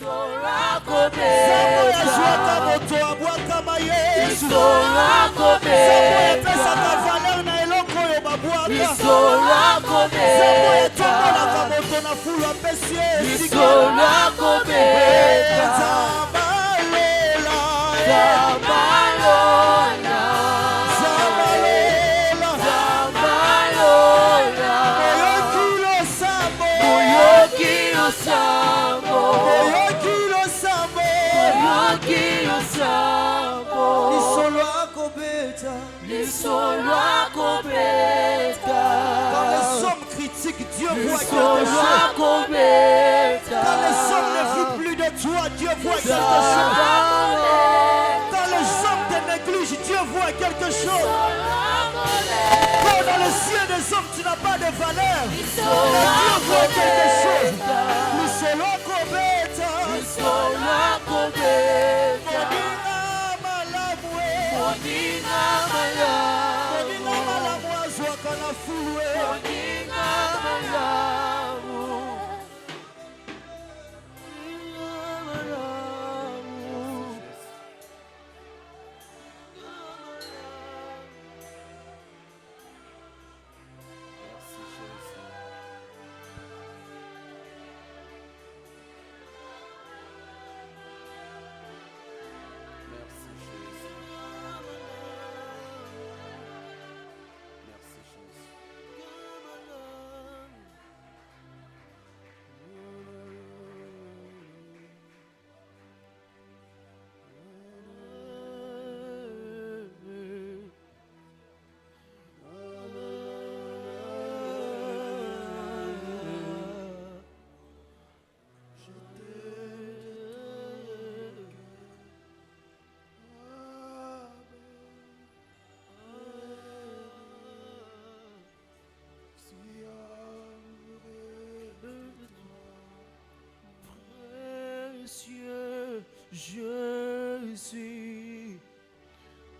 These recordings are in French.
Nzambe azwaka moto abwakama Yesu. Nzambe apesaka valeur na eloko oyo babwaka. Nzambe atombolaka moto na fulu apesi esika. Quand les hommes critiquent, Dieu voit quelque chose. Quand les hommes ne vivent plus de toi, Dieu voit quelque chose. Quand les hommes te négligent, Dieu voit quelque chose. Quand dans le ciel des hommes tu n'as pas de valeur, Dieu voit quelque chose.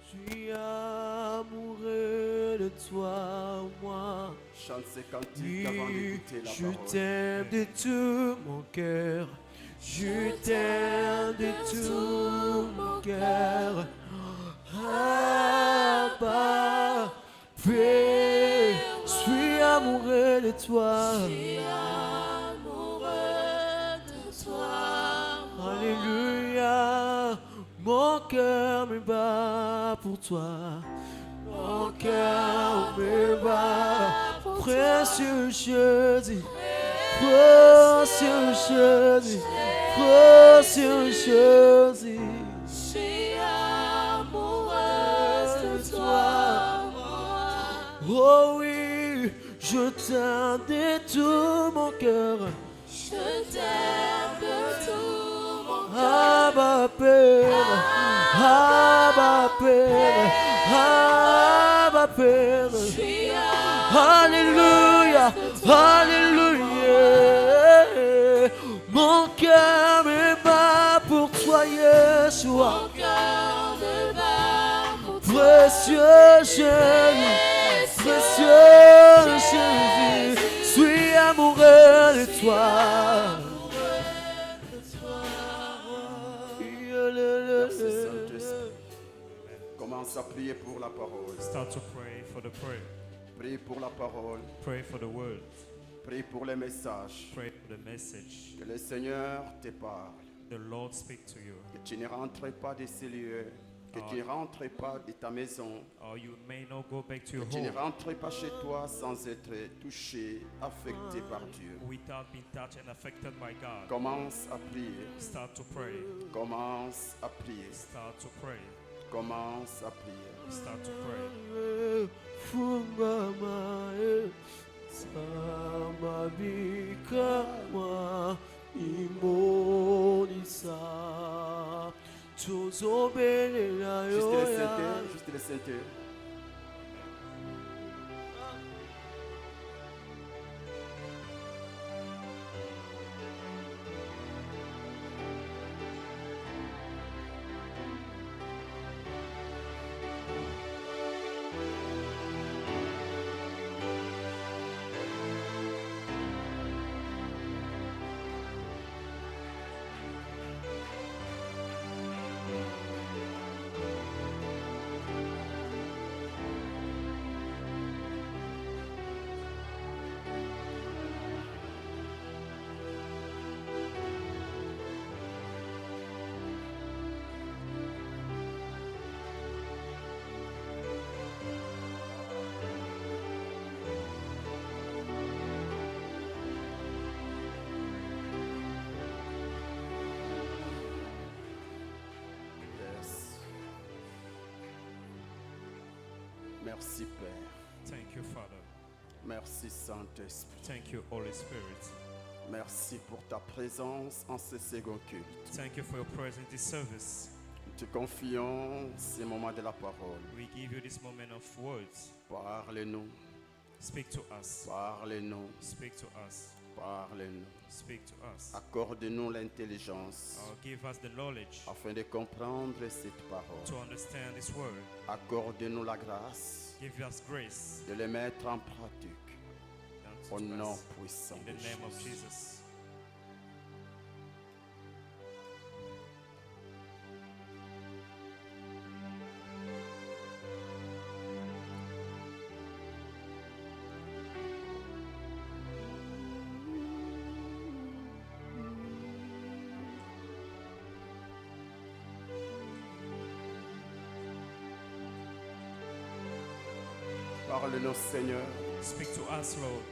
Je suis amoureux de toi, moi. Chante ces cantiques avant d'écouter la Je parole. t'aime de tout mon cœur. Je t'aime de tout mon cœur. Abba, Père, je suis amoureux de toi. Alléluia, mon cœur me bat pour toi. Mon cœur me bat, précieux Jésus, précieux Jésus, précieux Jésus. Je suis amoureuse de toi. Oh oui, je t'aime de tout mon cœur. Je t'aime de tout mon cœur. Abba Père, Abba Père, Abba Père. Alléluia, Alléluia. Mon cœur me bat pour toi, Yeshua. Mon cœur me bat pour toi. Précieux Jésus, précieux Jésus. Je suis amoureux de toi. Commence à prier pour la parole. Start to pray for the prayer. Prie pour la parole. Pray for the word. Prie pour les messages. Pray for the message. Que le Seigneur te parle. The Lord speak to you. Que tu ne rentres pas de ces lieux. Que tu ne rentres pas de ta maison. Or you may not go back to your Que tu ne home rentres pas chez toi sans être touché, affecté par Dieu. without being touched and affected by God. Commence à prier. Start to pray. Commence à prier. Start to pray. Commence à prier. Start to pray. Fungamae Samabikama Imonisa Tuzobelea Juste le yoya. Saint-Esprit, juste le Saint-Esprit. Merci Père. Thank you, Father. Merci Saint-Esprit. Thank you, Holy Spirit. Merci pour ta présence en ce second culte. Thank you for your presence in this service. Nous te confions ces moments de la parole. We give you this moment of words. Parle-nous, Speak to us. parle-nous, Speak to us. parle-nous. Speak to us. Accorde-nous l'intelligence Give us the knowledge afin de comprendre cette parole. to understand this word. Accorde-nous la grâce Give us grace. de les mettre en pratique. And Au to nom us puissant in de the name of Jésus. Jesus. Parle-nous, Seigneur. Speak to us, Lord.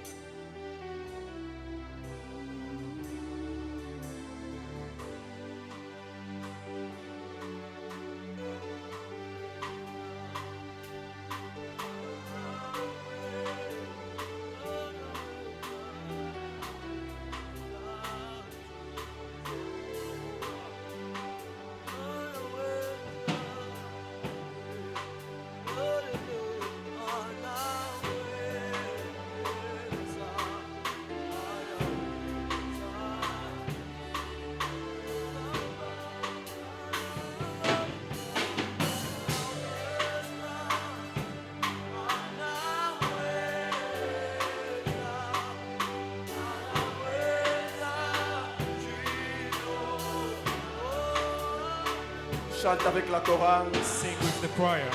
Chante avec la chorale. Sing with the choir.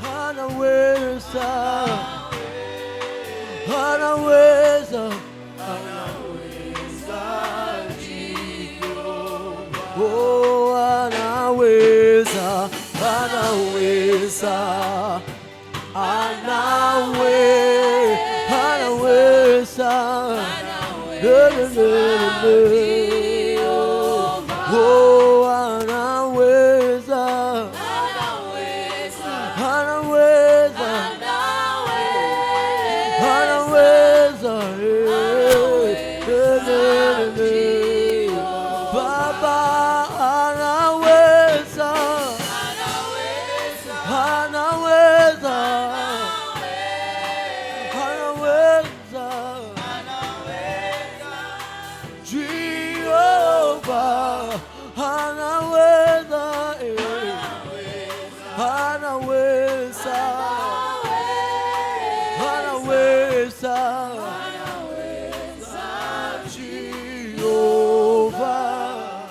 Anaweza, anaweza, oh, anaweza, anaweza, anaweza, oh, anaweza, anaweza, Baba anaweza, anaweza, Jehovah anaweza, anaweza, anaweza, Jehovah.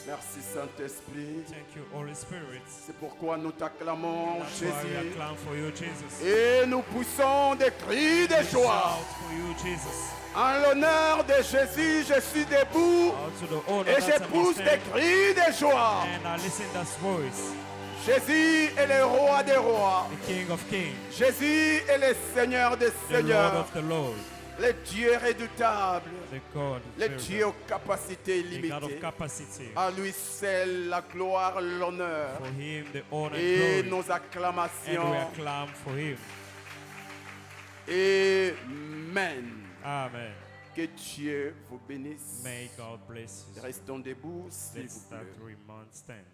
Merci Saint-Esprit. Thank you, Holy Spirit. C'est pourquoi nous t'acclamons, That's why we Jésus. acclaim for you, Jesus. Et nous poussons des cris de joie. Shout for you, Jesus. En l'honneur de Jésus, je suis debout Out to the honor et that's je in my pousse des stand. cris de joie. And I listen to that voice. Jésus est le roi des rois. The King of Kings. Jésus est le Seigneur des The Lord seigneurs. of the Lord. Le Dieu redoutable. The God. Le Dieu aux capacités The God of illimitées. capacity. À lui seul la gloire, l'honneur For him the honor and et glory. nos And we acclamations. acclaim for him. Amen. Amen. Que Dieu vous bénisse. May God bless you. Restons debout, s'il Let's vous start plaît. to remain stand.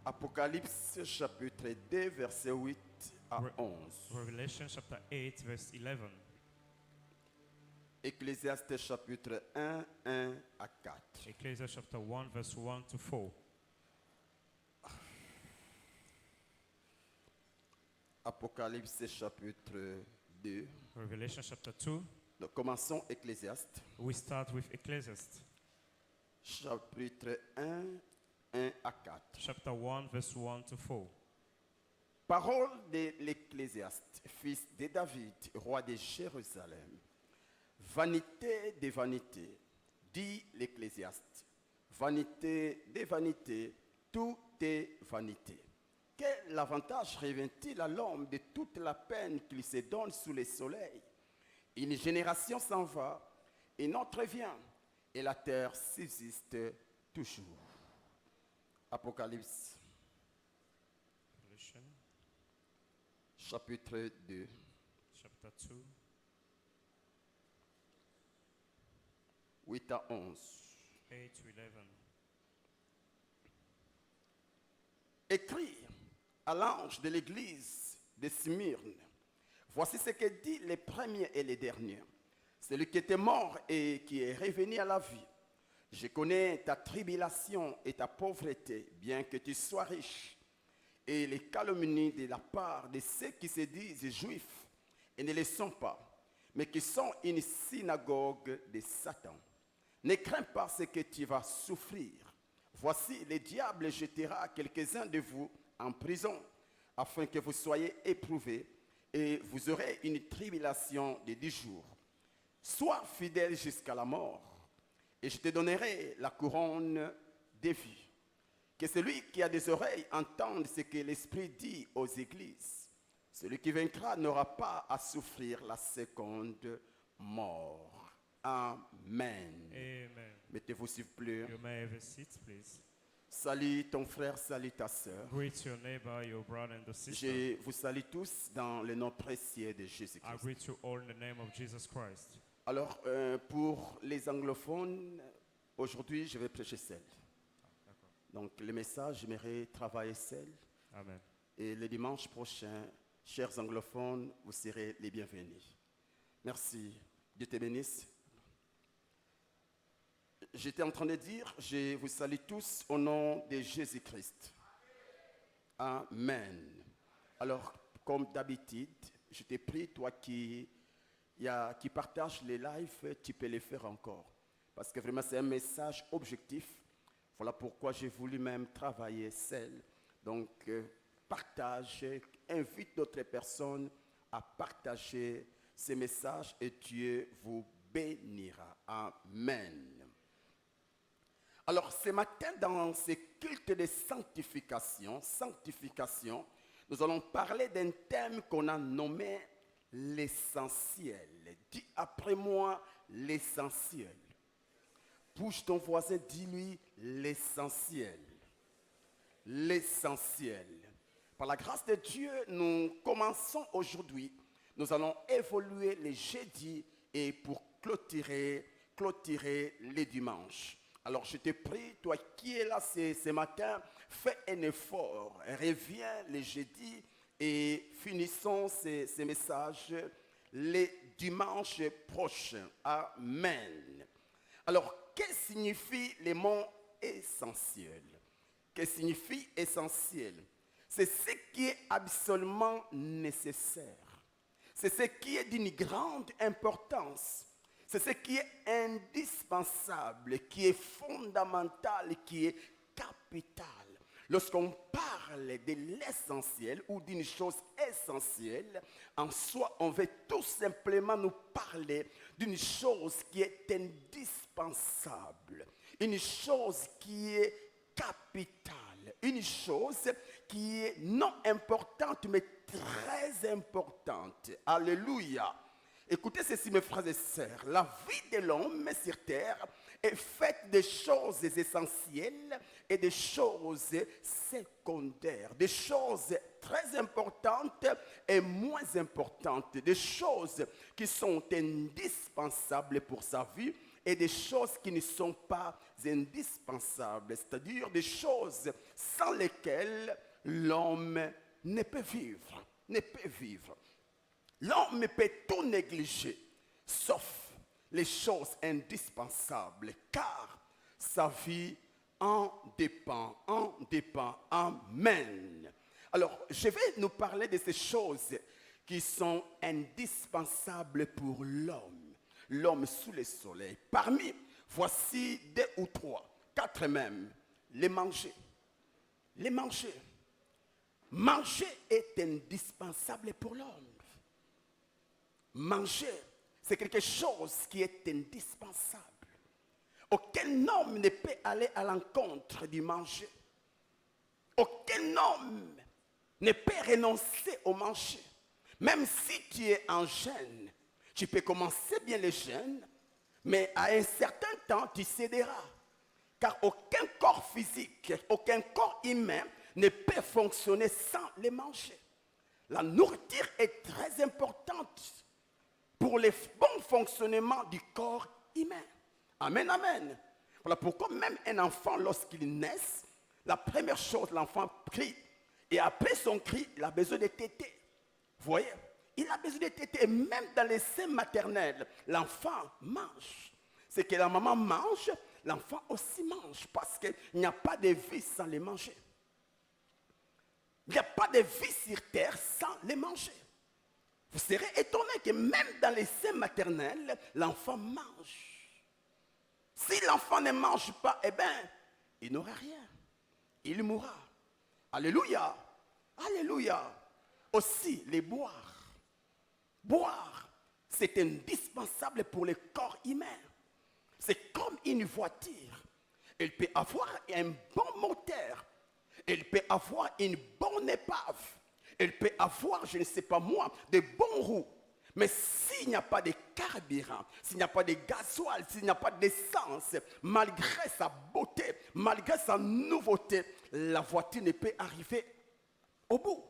Apocalypse chapitre 2, verset 8 à 11. Revelation chapter 8, verse 11. Ecclésiaste chapitre 1, 1 à 4. Ecclesiastes chapter 1, verse 1 to 4. Apocalypse chapitre 2. Revelation chapter 2. Donc, commençons Ecclésiaste We start with Ecclesiastes chapitre 1, 1 à 4. chapter 1, verse 1 to 4. Parole de l'Ecclésiaste, fils de David, roi de Jérusalem. Vanité des vanités, dit l'Ecclésiaste. Vanité des vanités, tout est vanité. Quel avantage revient-il à l'homme de toute la peine qu'il se donne sous le soleil? Une génération s'en va, une autre vient, et la terre subsiste toujours. Apocalypse chapitre 2. chapter 2, 8 à 11. 8 to 11. Écrit à l'ange de l'église de Smyrne. Voici ce que dit les premiers et les derniers. Celui qui était mort et qui est revenu à la vie. Je connais ta tribulation et ta pauvreté, bien que tu sois riche, et les calomnies de la part de ceux qui se disent juifs et ne le sont pas, mais qui sont une synagogue de Satan. Ne crains pas ce que tu vas souffrir. Voici, le diable jettera quelques-uns de vous en prison, afin que vous soyez éprouvés, et vous aurez une tribulation de 10 jours. Sois fidèle jusqu'à la mort, et je te donnerai la couronne de vie. Que celui qui a des oreilles entende ce que l'Esprit dit aux églises. Celui qui vaincra n'aura pas à souffrir la seconde mort. Amen. Amen. Mettez-vous s'il vous plaît. You may have a seat, please. Salut ton frère, salut ta sœur. Greet your neighbor, your brother and the sister. Je vous salue tous dans le nom précieux de I Jésus-Christ. greet you all in the name of Jesus Christ. Alors, pour les anglophones, aujourd'hui, je vais prêcher seul. Donc, le message, j'aimerais travailler seul. Amen. Et le dimanche prochain, chers anglophones, vous serez les bienvenus. Merci. Dieu te bénisse. J'étais en train de dire, je vous salue tous au nom de Jésus-Christ. Amen. Alors, comme d'habitude, je te prie, toi qui partage les lives, tu peux les faire encore. Parce que vraiment, c'est un message objectif. Voilà pourquoi j'ai voulu même travailler seul. Donc, partage, invite d'autres personnes à partager ces messages et Dieu vous bénira. Amen. Alors, ce matin, dans ce culte de sanctification, nous allons parler d'un thème qu'on a nommé l'essentiel. Dis après moi l'essentiel. Pousse ton voisin, dis-lui l'essentiel. L'essentiel. Par la grâce de Dieu, nous commençons aujourd'hui. Nous allons évoluer les jeudis et pour clôturer les dimanches. Alors je te prie, toi qui es là ce matin, fais un effort, reviens les jeudis et finissons ces messages les dimanches prochains. Amen. Alors, que signifie le mot essentiel? Que signifie essentiel? C'est ce qui est absolument nécessaire. C'est ce qui est d'une grande importance. C'est ce qui est indispensable, qui est fondamental, qui est capital. Lorsqu'on parle de l'essentiel ou d'une chose essentielle, en soi, on veut tout simplement nous parler d'une chose qui est indispensable, une chose qui est capitale, une chose qui est non importante mais très importante. Alléluia. Écoutez ceci, mes frères et sœurs. La vie de l'homme sur terre est faite de choses essentielles et de choses secondaires, des choses très importantes et moins importantes, des choses qui sont indispensables pour sa vie et des choses qui ne sont pas indispensables, c'est-à-dire des choses sans lesquelles l'homme ne peut vivre, L'homme peut tout négliger, sauf les choses indispensables, car sa vie en dépend. Amen. Alors, je vais nous parler de ces choses qui sont indispensables pour l'homme sous le soleil. Parmi, voici 2 ou 3, 4 même, les manger. Manger est indispensable pour l'homme. Manger, c'est quelque chose qui est indispensable. Aucun homme ne peut aller à l'encontre du manger. Aucun homme ne peut renoncer au manger. Même si tu es en jeûne, tu peux commencer bien le jeûne, mais à un certain temps, tu céderas. Car aucun corps physique, aucun corps humain ne peut fonctionner sans le manger. La nourriture est très importante pour le bon fonctionnement du corps humain. Amen, amen. Voilà pourquoi même un enfant, lorsqu'il naît, la première chose, l'enfant crie. Et après son cri, il a besoin de téter. Vous voyez? Il a besoin de téter. Et même dans les seins maternels, l'enfant mange. C'est que la maman mange, l'enfant aussi mange. Parce qu'il n'y a pas de vie sans les manger. Il n'y a pas de vie sur terre sans les manger. Vous serez étonné que même dans les seins maternels, l'enfant mange. Si l'enfant ne mange pas, eh bien, il n'aura rien. Il mourra. Alléluia. Alléluia. Aussi, les boire. Boire, c'est indispensable pour le corps humain. C'est comme une voiture. Elle peut avoir un bon moteur. Elle peut avoir une bonne épave. Elle peut avoir, je ne sais pas moi, de bons roues. Mais s'il n'y a pas de carburant, s'il n'y a pas de gasoil, s'il n'y a pas d'essence, malgré sa beauté, malgré sa nouveauté, la voiture ne peut arriver au bout.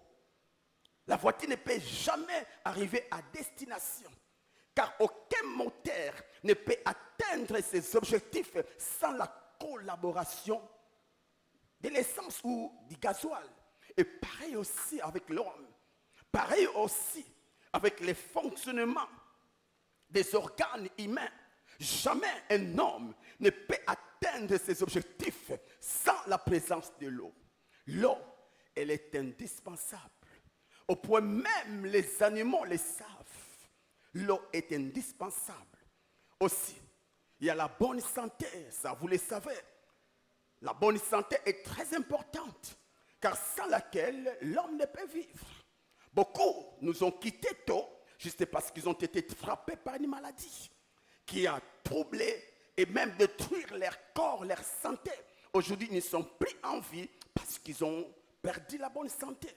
La voiture ne peut jamais arriver à destination. Car aucun moteur ne peut atteindre ses objectifs sans la collaboration de l'essence ou du gasoil. Et pareil aussi avec l'homme. Pareil aussi avec le fonctionnement des organes humains. Jamais un homme ne peut atteindre ses objectifs sans la présence de l'eau. L'eau, elle est indispensable. Au point même les animaux le savent. L'eau est indispensable. Aussi, il y a la bonne santé, ça vous le savez. La bonne santé est très importante, car sans laquelle l'homme ne peut vivre. Beaucoup nous ont quittés tôt, juste parce qu'ils ont été frappés par une maladie qui a troublé et même détruit leur corps, leur santé. Aujourd'hui, ils ne sont plus en vie parce qu'ils ont perdu la bonne santé.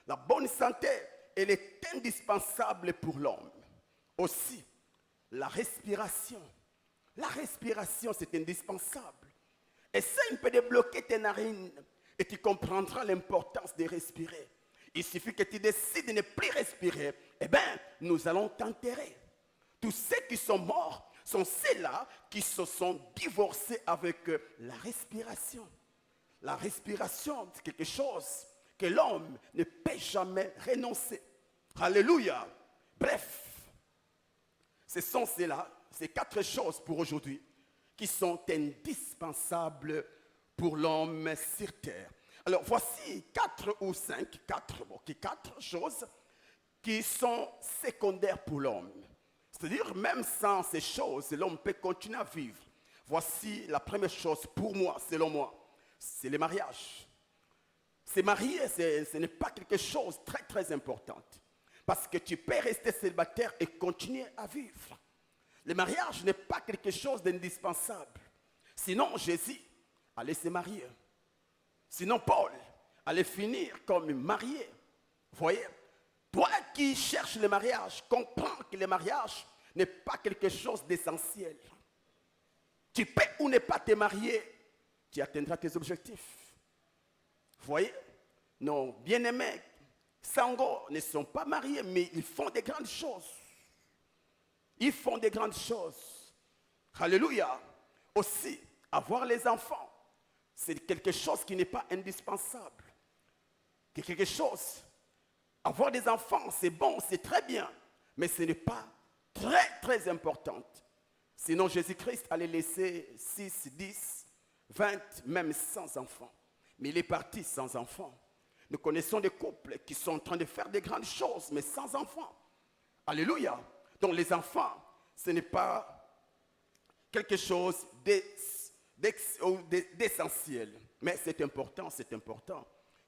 La bonne santé, elle est indispensable pour l'homme. Aussi, la respiration. La respiration, c'est indispensable. Essaye un peu de bloquer tes narines et tu comprendras l'importance de respirer. Il suffit que tu décides de ne plus respirer, eh bien, nous allons t'enterrer. Tous ceux qui sont morts sont ceux-là qui se sont divorcés avec la respiration. La respiration, c'est quelque chose que l'homme ne peut jamais renoncer. Alléluia. Bref, ce sont ceux-là, ces 4 choses pour aujourd'hui qui sont indispensables pour l'homme sur terre. Alors voici 4 ou 5, 4 choses qui sont secondaires pour l'homme. C'est-à-dire même sans ces choses, l'homme peut continuer à vivre. Voici la première chose pour moi, selon moi, c'est le mariage. Se marier, ce n'est pas quelque chose de très très important. Parce que tu peux rester célibataire et continuer à vivre. Le mariage n'est pas quelque chose d'indispensable. Sinon, Jésus allait se marier. Sinon, Paul allait finir comme marié. Vous voyez? Toi qui cherches le mariage, comprends que le mariage n'est pas quelque chose d'essentiel. Tu peux ou ne pas te marier, tu atteindras tes objectifs. Vous voyez? Nos bien-aimés, Sango, ne sont pas mariés, mais ils font des grandes choses. Ils font des grandes choses. Alléluia. Aussi, avoir les enfants, c'est quelque chose qui n'est pas indispensable. C'est quelque chose. Avoir des enfants, c'est bon, c'est très bien, mais ce n'est pas très, très important. Sinon, Jésus-Christ allait laisser 6, 10, 20, même 100 enfants. Mais il est parti sans enfants. Nous connaissons des couples qui sont en train de faire des grandes choses, mais sans enfants. Alléluia. Donc les enfants, ce n'est pas quelque chose d'essentiel. Mais c'est important.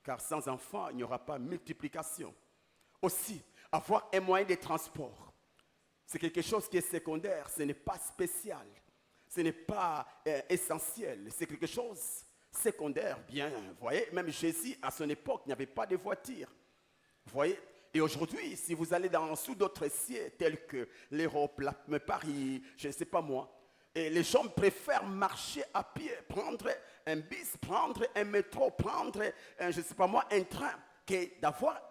Car sans enfants, il n'y aura pas multiplication. Aussi, avoir un moyen de transport, c'est quelque chose qui est secondaire, ce n'est pas spécial. Ce n'est pas essentiel, c'est quelque chose secondaire, bien. Vous voyez, même Jésus, à son époque, il n'y avait pas de voiture. Vous voyez? Et aujourd'hui, si vous allez sous d'autres cieux, tels que l'Europe, Paris, je ne sais pas moi, et les gens préfèrent marcher à pied, prendre un bus, prendre un métro, prendre, je ne sais pas moi, un train, que d'avoir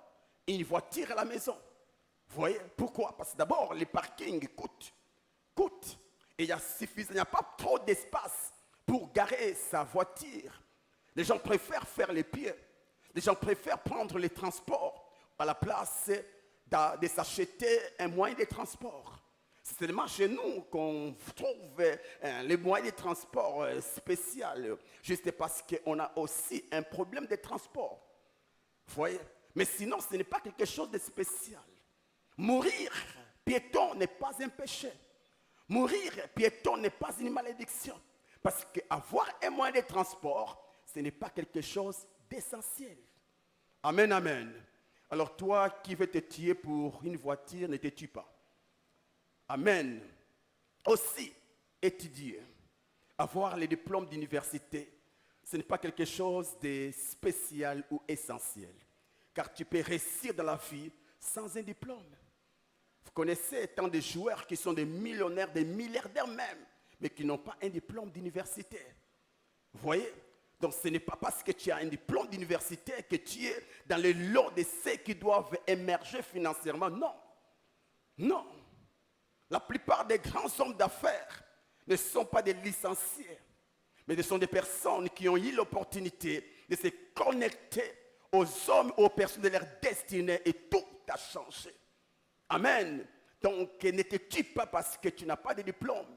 une voiture à la maison. Vous voyez pourquoi? Parce que d'abord, les parkings coûtent. Et il n'y a pas trop d'espace pour garer sa voiture. Les gens préfèrent faire les pieds. Les gens préfèrent prendre les transports à la place de s'acheter un moyen de transport. C'est seulement chez nous qu'on trouve les moyens de transport spéciaux, juste parce qu'on a aussi un problème de transport. Vous voyez? Mais sinon, ce n'est pas quelque chose de spécial. Mourir piéton n'est pas un péché. Mourir piéton n'est pas une malédiction. Parce qu'avoir un moyen de transport, ce n'est pas quelque chose d'essentiel. Amen, amen. Alors toi qui veux te tuer pour une voiture, ne te tue pas. Amen. Aussi, étudier, avoir les diplômes d'université, ce n'est pas quelque chose de spécial ou essentiel. Car tu peux réussir dans la vie sans un diplôme. Vous connaissez tant de joueurs qui sont des millionnaires, des milliardaires même, mais qui n'ont pas un diplôme d'université. Vous voyez? Donc ce n'est pas parce que tu as un diplôme d'université que tu es dans le lot de ceux qui doivent émerger financièrement. Non. Non. La plupart des grands hommes d'affaires ne sont pas des licenciés, mais ce sont des personnes qui ont eu l'opportunité de se connecter aux hommes, aux personnes de leur destinée, et tout a changé. Amen. Donc ne te tue pas parce que tu n'as pas de diplôme.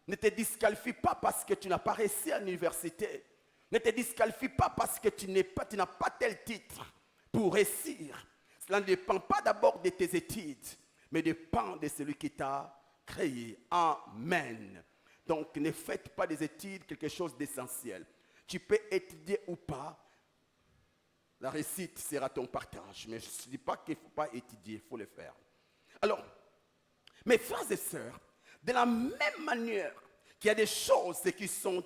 Ne te disqualifie pas parce que tu n'as pas réussi à l'université. Ne te disqualifie pas parce que tu n'as pas tel titre pour réussir. Cela ne dépend pas d'abord de tes études, mais dépend de celui qui t'a créé. Amen. Donc ne faites pas des études quelque chose d'essentiel. Tu peux étudier ou pas. La réussite sera ton partage. Mais je ne dis pas qu'il ne faut pas étudier, il faut le faire. Alors, mes frères et sœurs, de la même manière qu'il y a des choses qui sont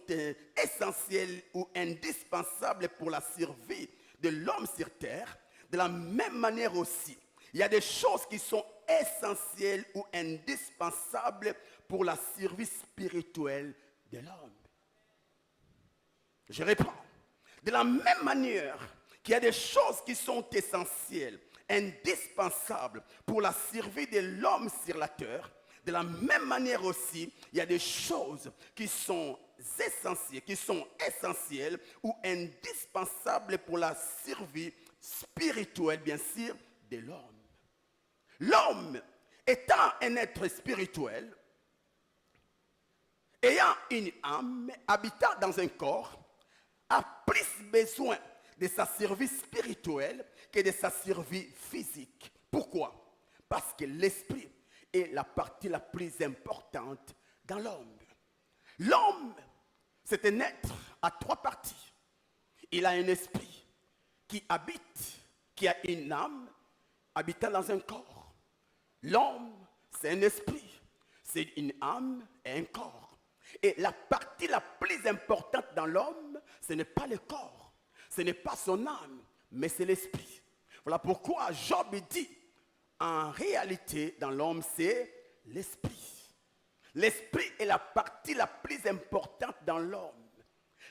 essentielles ou indispensables pour la survie de l'homme sur terre, de la même manière aussi, il y a des choses qui sont essentielles ou indispensables pour la survie spirituelle de l'homme. Je reprends. De la même manière qu'il y a des choses qui sont essentielles, indispensables pour la survie de l'homme sur la terre, de la même manière aussi, il y a des choses qui sont essentielles ou indispensables pour la survie spirituelle, bien sûr, de l'homme. L'homme étant un être spirituel, ayant une âme, habitant dans un corps, a plus besoin de sa survie spirituelle que de sa survie physique. Pourquoi? Parce que l'esprit est la partie la plus importante dans l'homme. L'homme, c'est un être à trois parties. Il a un esprit qui habite, qui a une âme, habitant dans un corps. L'homme, c'est un esprit, c'est une âme et un corps. Et la partie la plus importante dans l'homme, ce n'est pas le corps, ce n'est pas son âme, mais c'est l'esprit. Voilà pourquoi Job dit, en réalité, dans l'homme, c'est l'esprit. L'esprit est la partie la plus importante dans l'homme.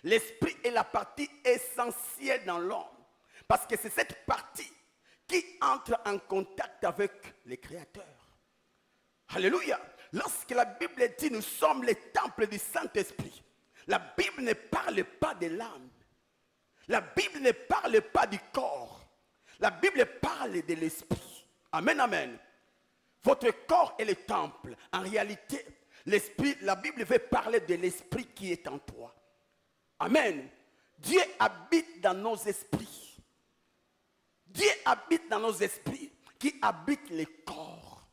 L'esprit est la partie essentielle dans l'homme. Parce que c'est cette partie qui entre en contact avec le Créateur. Alléluia. Lorsque la Bible dit nous sommes les temples du Saint-Esprit, la Bible ne parle pas de l'âme. La Bible ne parle pas du corps. La Bible parle de l'esprit. Amen, amen. Votre corps est le temple. En réalité, l'esprit, la Bible veut parler de l'esprit qui est en toi. Amen. Dieu habite dans nos esprits. Dieu habite dans nos esprits qui habitent le corps.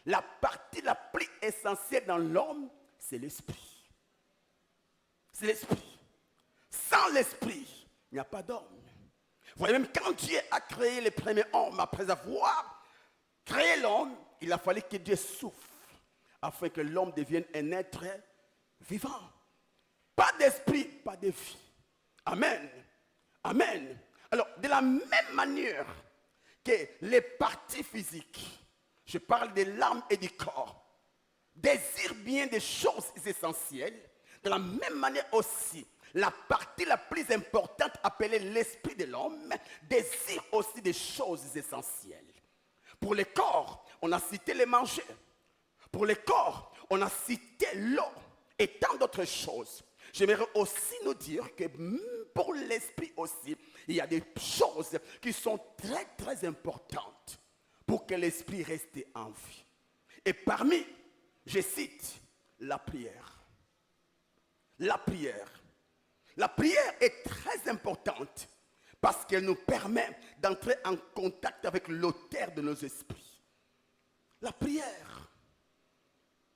La partie la plus essentielle dans l'homme, c'est l'esprit. C'est l'esprit. Sans l'esprit, il n'y a pas d'homme. Vous voyez, même quand Dieu a créé les premiers hommes, après avoir créé l'homme, il a fallu que Dieu souffle afin que l'homme devienne un être vivant. Pas d'esprit, pas de vie. Amen. Amen. Alors, de la même manière que les parties physiques, je parle de l'âme et du corps, désirent bien des choses essentielles, de la même manière aussi, la partie la plus importante appelée l'esprit de l'homme désire aussi des choses essentielles. Pour le corps, on a cité les manger. Pour le corps, on a cité l'eau et tant d'autres choses. J'aimerais aussi nous dire que pour l'esprit aussi, il y a des choses qui sont très très importantes pour que l'esprit reste en vie. Et parmi, je cite, la prière. La prière. La prière est très importante parce qu'elle nous permet d'entrer en contact avec l'auteur de nos esprits. La prière.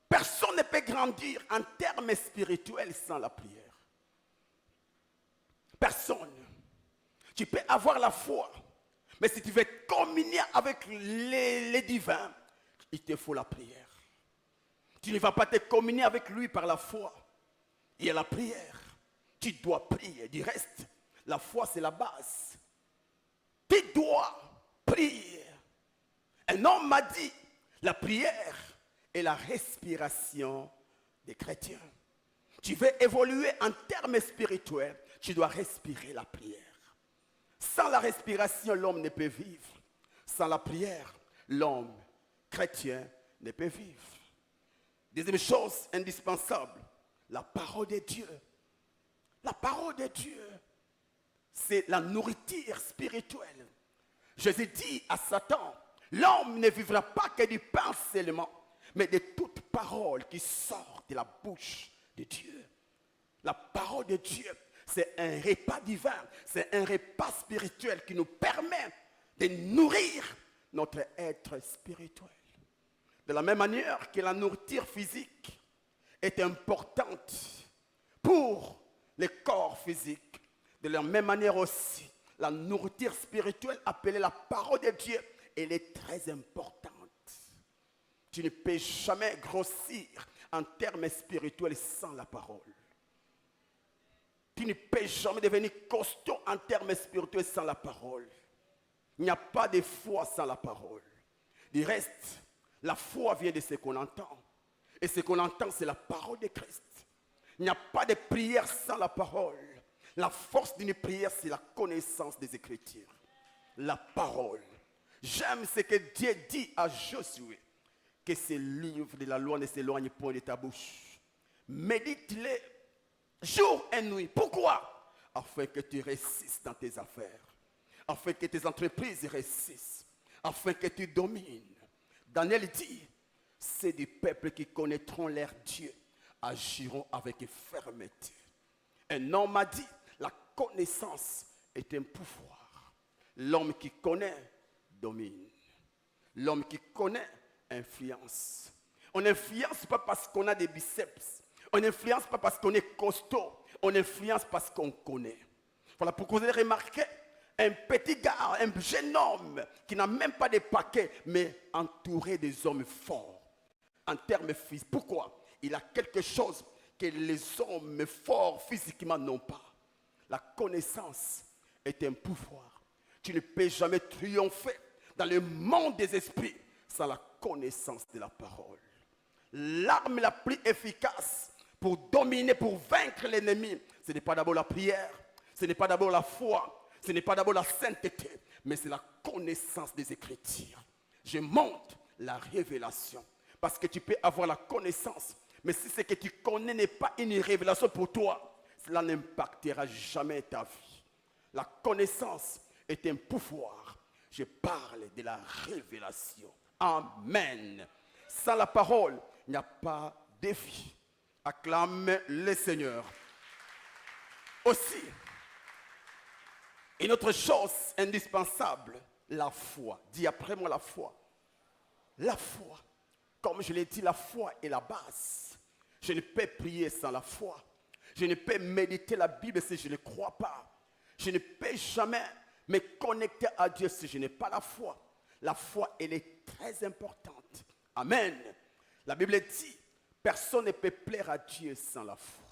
Personne ne peut grandir en termes spirituels sans la prière. Personne. Tu peux avoir la foi, mais si tu veux communier avec les divins, il te faut la prière. Tu ne vas pas te communier avec lui par la foi. Il y a la prière. Tu dois prier. Du reste, la foi c'est la base. Tu dois prier. Un homme m'a dit, la prière est la respiration des chrétiens. Tu veux évoluer en termes spirituels, tu dois respirer la prière. Sans la respiration, l'homme ne peut vivre. Sans la prière, l'homme chrétien ne peut vivre. Deuxième chose indispensable, la parole de Dieu. La parole de Dieu, c'est la nourriture spirituelle. Jésus dit à Satan, l'homme ne vivra pas que du pain seulement, mais de toute parole qui sort de la bouche de Dieu. La parole de Dieu, c'est un repas divin, c'est un repas spirituel qui nous permet de nourrir notre être spirituel. De la même manière que la nourriture physique est importante pour le corps physique, de la même manière aussi, la nourriture spirituelle appelée la parole de Dieu, elle est très importante. Tu ne peux jamais grossir en termes spirituels sans la parole. Tu ne peux jamais devenir costaud en termes spirituels sans la parole. Il n'y a pas de foi sans la parole. Du reste, la foi vient de ce qu'on entend. Et ce qu'on entend, c'est la parole de Christ. Il n'y a pas de prière sans la parole. La force d'une prière, c'est la connaissance des Écritures. La parole. J'aime ce que Dieu dit à Josué, que ce livre de la loi ne s'éloigne point de ta bouche. Médite-le jour et nuit. Pourquoi? Afin que tu réussisses dans tes affaires. Afin que tes entreprises réussissent. Afin que tu domines. Daniel dit, c'est des peuples qui connaîtront leur Dieu, agiront avec fermeté. Un homme m'a dit, la connaissance est un pouvoir. L'homme qui connaît domine. L'homme qui connaît influence. On n'influence pas parce qu'on a des biceps. On n'influence pas parce qu'on est costaud. On influence parce qu'on connaît. Voilà pourquoi vous avez remarqué un petit gars, un jeune homme qui n'a même pas de paquet, mais entouré des hommes forts. En termes physiques. Pourquoi? Il a quelque chose que les hommes forts physiquement n'ont pas. La connaissance est un pouvoir. Tu ne peux jamais triompher dans le monde des esprits sans la connaissance de la parole. L'arme la plus efficace pour dominer, pour vaincre l'ennemi, ce n'est pas d'abord la prière, ce n'est pas d'abord la foi, ce n'est pas d'abord la sainteté, mais c'est la connaissance des Écritures. Je montre la révélation. Parce que tu peux avoir la connaissance, mais si ce que tu connais n'est pas une révélation pour toi, cela n'impactera jamais ta vie. La connaissance est un pouvoir. Je parle de la révélation. Amen. Sans la parole, il n'y a pas de vie. Acclame le Seigneur. Aussi, une autre chose indispensable, la foi. Dis après moi la foi. La foi. Comme je l'ai dit, la foi est la base. Je ne peux prier sans la foi. Je ne peux méditer la Bible si je ne crois pas. Je ne peux jamais me connecter à Dieu si je n'ai pas la foi. La foi, elle est très importante. Amen. La Bible dit, personne ne peut plaire à Dieu sans la foi.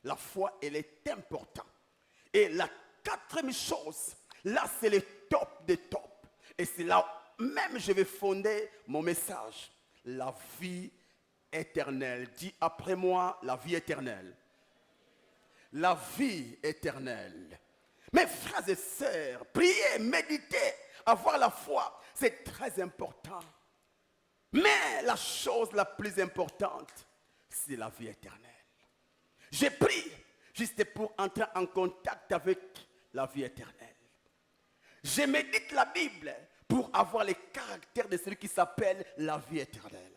La foi, elle est importante. Et la quatrième chose, là c'est le top des tops. Et c'est là même je vais fonder mon message. La vie éternelle. Dis après moi, la vie éternelle. la vie éternelle. Mes frères et sœurs, prier, méditer, avoir la foi, c'est très important. Mais la chose la plus importante, c'est la vie éternelle. J'ai prié juste pour entrer en contact avec la vie éternelle. Je médite la Bible pour avoir les caractères de celui qui s'appelle la vie éternelle.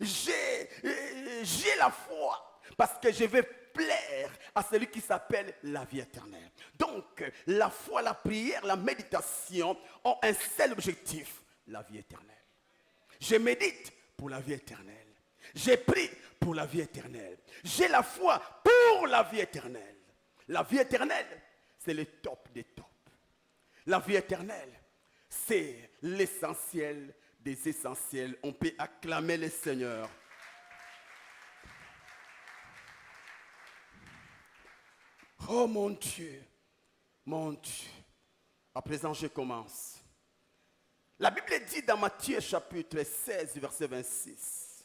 J'ai la foi parce que je vais plaire à celui qui s'appelle la vie éternelle. Donc, la foi, la prière, la méditation ont un seul objectif, la vie éternelle. Je médite pour la vie éternelle. Je prie pour la vie éternelle. J'ai la foi pour la vie éternelle. La vie éternelle, c'est le top des tops. La vie éternelle, c'est l'essentiel des essentiels. On peut acclamer le Seigneur. Oh mon Dieu, mon Dieu. À présent, je commence. La Bible dit dans Matthieu chapitre 16, verset 26.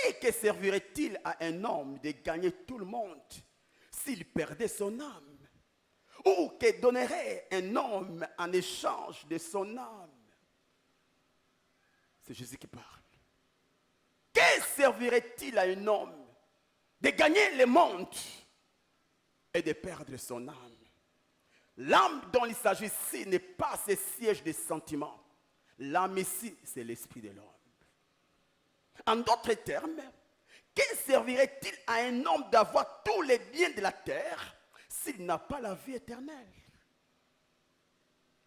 Et que servirait-il à un homme de gagner tout le monde s'il perdait son âme? Ou que donnerait un homme en échange de son âme? C'est Jésus qui parle. Que servirait-il à un homme de gagner le monde et de perdre son âme? L'âme dont il s'agit ici n'est pas ce siège des sentiments. L'âme ici, c'est l'esprit de l'homme. En d'autres termes, que servirait-il à un homme d'avoir tous les biens de la terre s'il n'a pas la vie éternelle?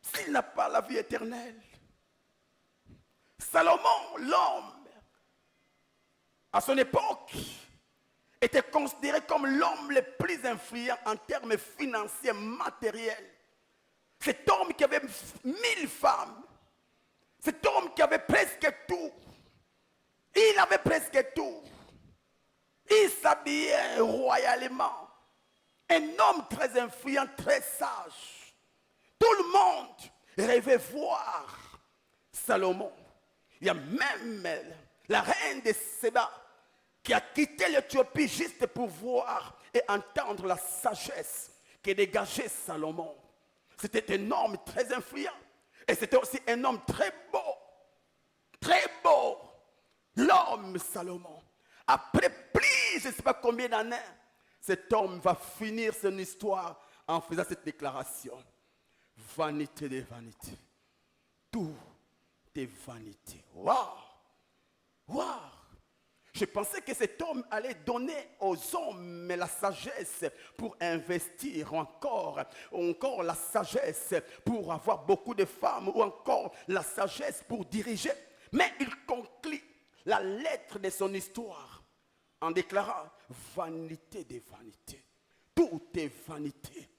S'il n'a pas la vie éternelle. Salomon, l'homme, à son époque, était considéré comme l'homme le plus influent en termes financiers, matériels. Cet homme qui avait 1000 femmes, cet homme qui avait presque tout, il avait presque tout. Il s'habillait royalement. Un homme très influent, très sage. Tout le monde rêvait voir Salomon. Il y a même la reine de Séba qui a quitté l'Éthiopie juste pour voir et entendre la sagesse qui dégageait Salomon. C'était un homme très influent. Et c'était aussi un homme très beau. Très beau. L'homme Salomon. Après plus, je ne sais pas combien d'années, cet homme va finir son histoire en faisant cette déclaration. Vanité des vanités. Tout est vanité. Waouh! Waouh! Je pensais que cet homme allait donner aux hommes la sagesse pour investir, ou encore la sagesse pour avoir beaucoup de femmes, ou encore la sagesse pour diriger. Mais il conclut la lettre de son histoire en déclarant vanité des vanités. Tout est vanité.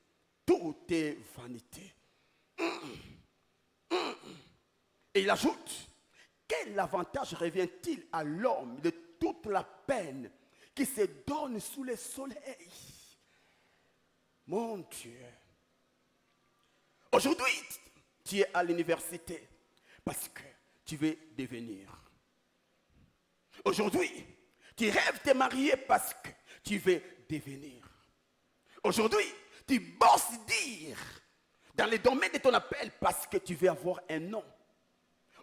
Tout est vanité. Et il ajoute, quel avantage revient-il à l'homme de toute la peine qui se donne sous le soleil? Mon Dieu. Aujourd'hui, tu es à l'université parce que tu veux devenir. Aujourd'hui, tu rêves de te marier parce que tu veux devenir. Aujourd'hui, tu bosses dire dans le domaine de ton appel parce que tu veux avoir un nom.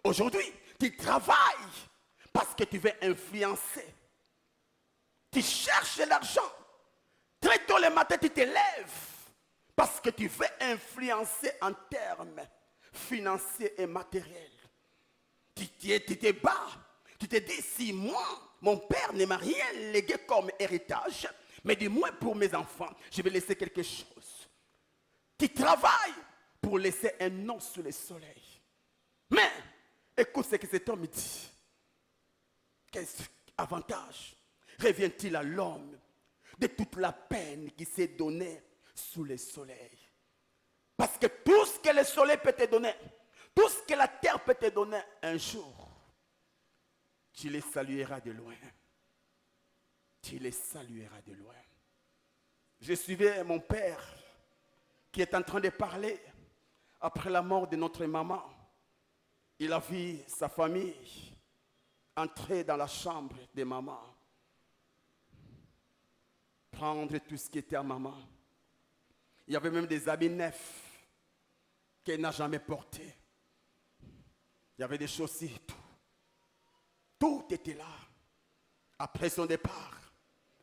Aujourd'hui, tu travailles parce que tu veux influencer. Tu cherches l'argent. Très tôt le matin, tu te lèves parce que tu veux influencer en termes financiers et matériels. Tu te bats. Tu te dis, si moi, mon père ne m'a rien légué comme héritage, mais du moins pour mes enfants, je vais laisser quelque chose. Tu travailles pour laisser un nom sous le soleil. Mais, écoute ce que cet homme dit. Quel avantage revient-il à l'homme de toute la peine qui s'est donnée sous le soleil? Parce que tout ce que le soleil peut te donner, tout ce que la terre peut te donner, un jour, tu les salueras de loin. Tu les salueras de loin. Je suivais mon père qui est en train de parler après la mort de notre maman. Il a vu sa famille entrer dans la chambre de maman, prendre tout ce qui était à maman. Il y avait même des habits neufs qu'elle n'a jamais portés. Il y avait des chaussures, tout. Tout était là. Après son départ,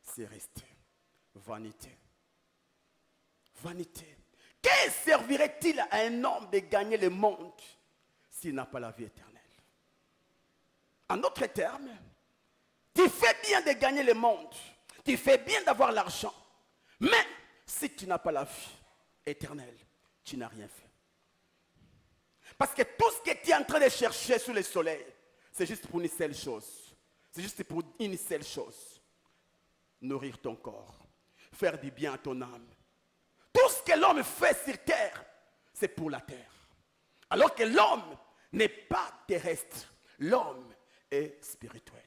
c'est resté. Vanité. Vanité. Que servirait-il à un homme de gagner le monde s'il n'a pas la vie éternelle? En d'autres termes, tu fais bien de gagner le monde. Tu fais bien d'avoir l'argent. Mais si tu n'as pas la vie éternelle, tu n'as rien fait. Parce que tout ce que tu es en train de chercher sous le soleil, c'est juste pour une seule chose. C'est juste pour une seule chose. Nourrir ton corps. Faire du bien à ton âme. Tout ce que l'homme fait sur terre, c'est pour la terre. Alors que l'homme n'est pas terrestre. L'homme est spirituel.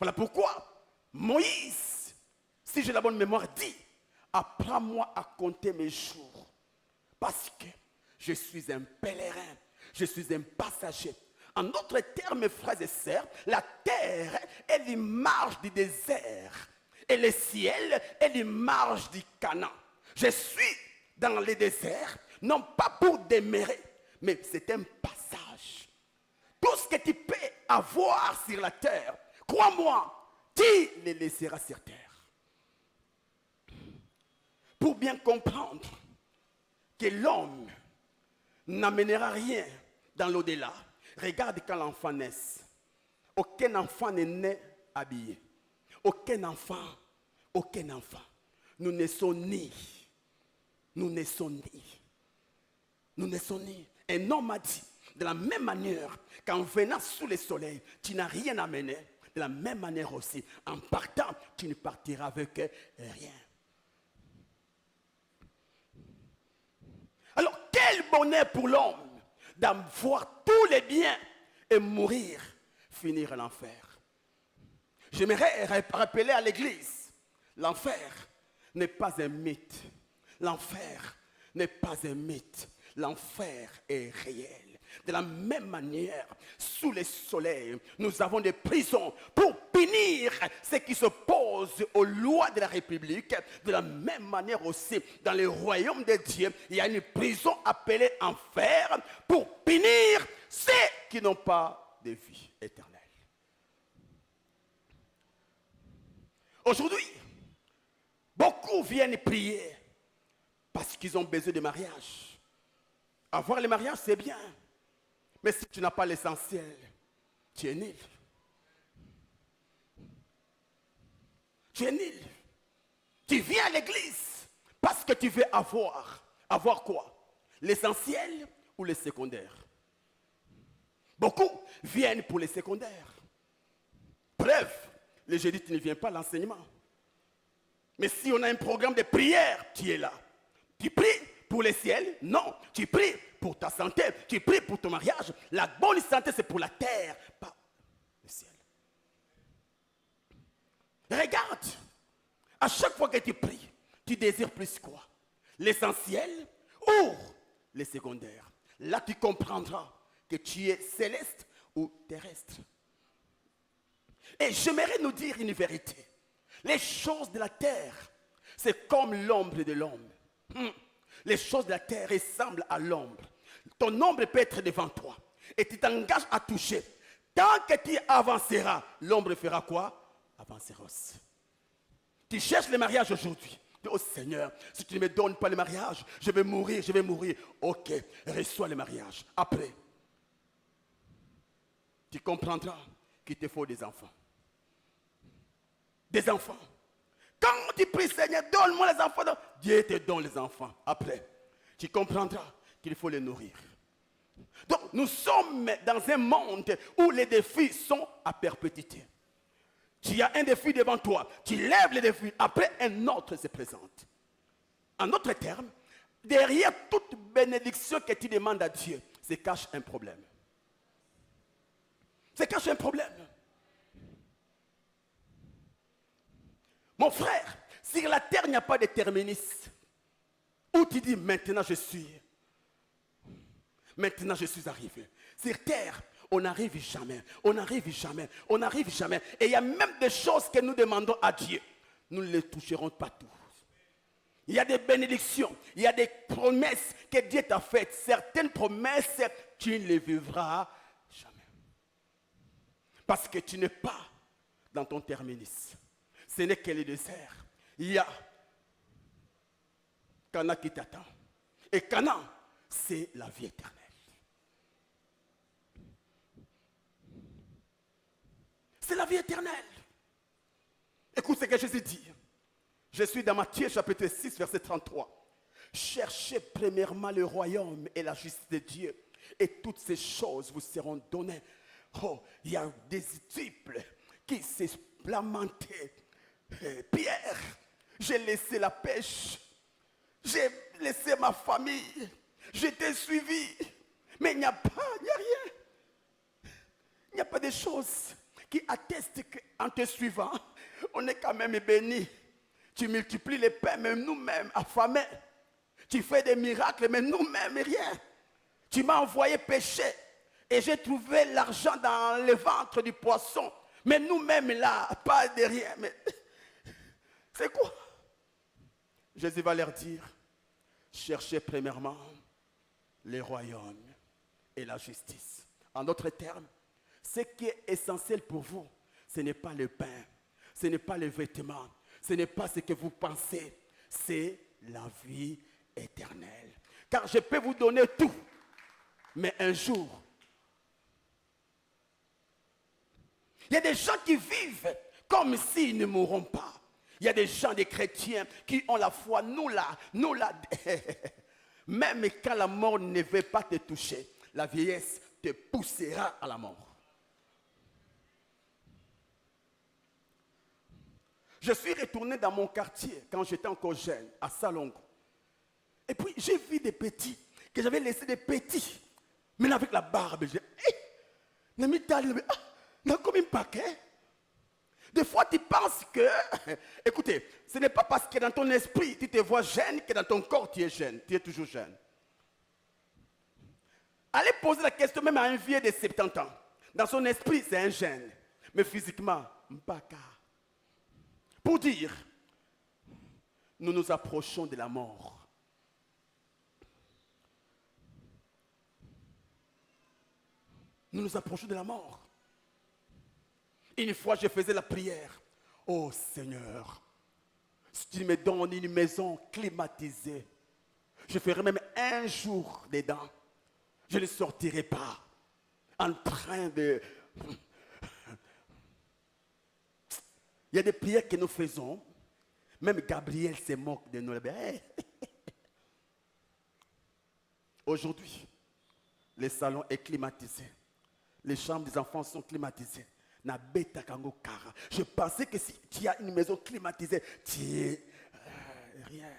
Voilà pourquoi Moïse, si j'ai la bonne mémoire, dit: apprends-moi à compter mes jours. Parce que je suis un pèlerin. Je suis un passager. En d'autres termes, frères et sœurs, la terre est l'image du désert. Et le ciel est l'image du Canaan. Je suis dans le désert, non pas pour demeurer, mais c'est un passage. Tout ce que tu peux avoir sur la terre, crois-moi, tu le laisseras sur terre. Pour bien comprendre que l'homme n'amènera rien dans l'au-delà, regarde quand l'enfant naît. Aucun enfant n'est né habillé. Aucun enfant. Nous naissons ni. Nous naissons ni. Un homme a dit, de la même manière qu'en venant sous le soleil, tu n'as rien amené, de la même manière aussi, en partant, tu ne partiras avec rien. Alors, quel bonheur pour l'homme d'avoir tous les biens et mourir, finir à l'enfer. J'aimerais rappeler à l'église, l'enfer n'est pas un mythe. L'enfer n'est pas un mythe. L'enfer est réel. De la même manière, sous le soleil, nous avons des prisons pour punir ceux qui s'opposent aux lois de la République. De la même manière aussi, dans le royaume de Dieu, il y a une prison appelée enfer pour punir ceux qui n'ont pas de vie éternelle. Aujourd'hui, beaucoup viennent prier parce qu'ils ont besoin de mariage. Avoir le mariage, c'est bien. Mais si tu n'as pas l'essentiel, tu es nul. Tu es nul. Tu viens à l'église parce que tu veux avoir. Avoir quoi? L'essentiel ou le secondaire? Beaucoup viennent pour les secondaires. Preuve, le jeudi, tu ne viens pas à l'enseignement. Mais si on a un programme de prière, tu es là. Tu pries pour le ciel? Non. Tu pries pour ta santé. Tu pries pour ton mariage. La bonne santé, c'est pour la terre, pas le ciel. Regarde. À chaque fois que tu pries, tu désires plus quoi? L'essentiel ou le secondaire? Là, tu comprendras que tu es céleste ou terrestre. Et j'aimerais nous dire une vérité. Les choses de la terre, c'est comme l'ombre de l'homme. Les choses de la terre ressemblent à l'ombre. Ton ombre peut être devant toi. Et tu t'engages à toucher. Tant que tu avanceras, l'ombre fera quoi? Avancera aussi. Tu cherches le mariage aujourd'hui. Oh Seigneur, si tu ne me donnes pas le mariage, je vais mourir, je vais mourir. Ok, reçois le mariage. Après, tu comprendras qu'il te faut des enfants. Des enfants. Quand tu pries, Seigneur, donne-moi les enfants, Dieu te donne les enfants. Après, tu comprendras qu'il faut les nourrir. Donc, nous sommes dans un monde où les défis sont à perpétuité. Tu as un défi devant toi, tu lèves le défi, après un autre se présente. En d'autres termes, derrière toute bénédiction que tu demandes à Dieu, se cache un problème. Se cache un problème. Mon frère, sur la terre, il n'y a pas de terminus. Où tu dis, maintenant je suis arrivé. Sur terre, on n'arrive jamais. Et il y a même des choses que nous demandons à Dieu. nous ne les toucherons pas tous. Il y a des bénédictions, il y a des promesses que Dieu t'a faites. Certaines promesses, tu ne les vivras jamais. Parce que tu n'es pas dans ton terminus. Ce n'est que le désert. Il y a Cana qui t'attend. Et Cana, c'est la vie éternelle. C'est la vie éternelle. Écoute ce que Jésus dit. Je suis dans Matthieu chapitre 6, verset 33. Cherchez premièrement le royaume et la justice de Dieu, et toutes ces choses vous seront données. Oh, il y a des disciples qui se lamentaient. Pierre, j'ai laissé la pêche, j'ai laissé ma famille, je t'ai suivi, mais il n'y a rien. Il n'y a pas de choses qui attestent qu'en te suivant, on est quand même béni. Tu multiplies les pains, même nous-mêmes affamés. Tu fais des miracles, mais nous-mêmes rien. Tu m'as envoyé pêcher et j'ai trouvé l'argent dans le ventre du poisson. Mais nous-mêmes là, pas de rien. Mais c'est quoi? Jésus va leur dire, cherchez premièrement le royaume et la justice. En d'autres termes, ce qui est essentiel pour vous, ce n'est pas le pain, ce n'est pas les vêtements, ce n'est pas ce que vous pensez, c'est la vie éternelle. Car je peux vous donner tout, mais un jour, il y a des gens qui vivent comme s'ils ne mourront pas. Il y a des gens, des chrétiens, qui ont la foi, nous là. Même quand la mort ne veut pas te toucher, la vieillesse te poussera à la mort. Je suis retourné dans mon quartier quand j'étais encore jeune, à Salongo. Et puis j'ai vu des petits, que j'avais laissé des petits. Mais avec la barbe, j'ai dit, n'a comme un paquet. Des fois tu penses que, écoutez, ce n'est pas parce que dans ton esprit tu te vois jeune que dans ton corps tu es jeune. Tu es toujours jeune. Allez poser la question même à un vieux de 70 ans. Dans son esprit c'est un jeune. Mais physiquement, mpaka. Pour dire, nous nous approchons de la mort. Nous nous approchons de la mort. Une fois, je faisais la prière. Oh Seigneur, si tu me donnes une maison climatisée, je ferai même un jour dedans. Je ne sortirai pas en train de... Il y a des prières que nous faisons. Même Gabriel se moque de nous. Aujourd'hui, le salon est climatisé. Les chambres des enfants sont climatisées. Je pensais que si tu as une maison climatisée, tu es rien.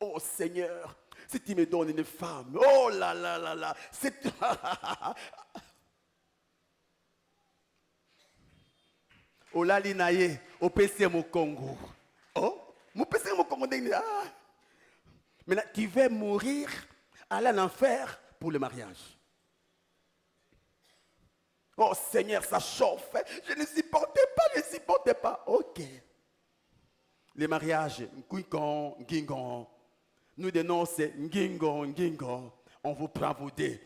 Oh Seigneur, si tu me donnes une femme, oh là là là là, c'est... Oh là l'inaye, au PC au Congo. Oh, mon PC au Congo. Maintenant, tu veux mourir, aller en enfer pour le mariage. Oh Seigneur, ça chauffe. Je ne supportais pas. Ok. Les mariages, Ngingon. Nous donnons c'est Ngingon. On vous prend vous deux.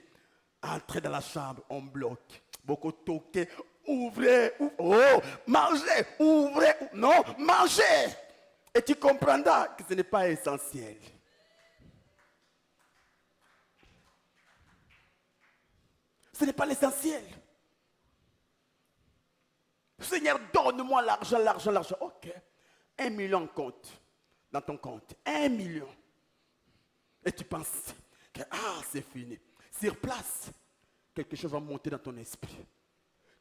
Entrez dans la chambre, on bloque. Beaucoup toqué. Ouvrez. Oh, mangez. Ouvrez. Non, mangez. Et tu comprendras que ce n'est pas essentiel. Ce n'est pas l'essentiel. Seigneur, donne-moi l'argent. Ok. 1 million compte dans ton compte. 1 million. Et tu penses que c'est fini. Sur place, quelque chose va monter dans ton esprit.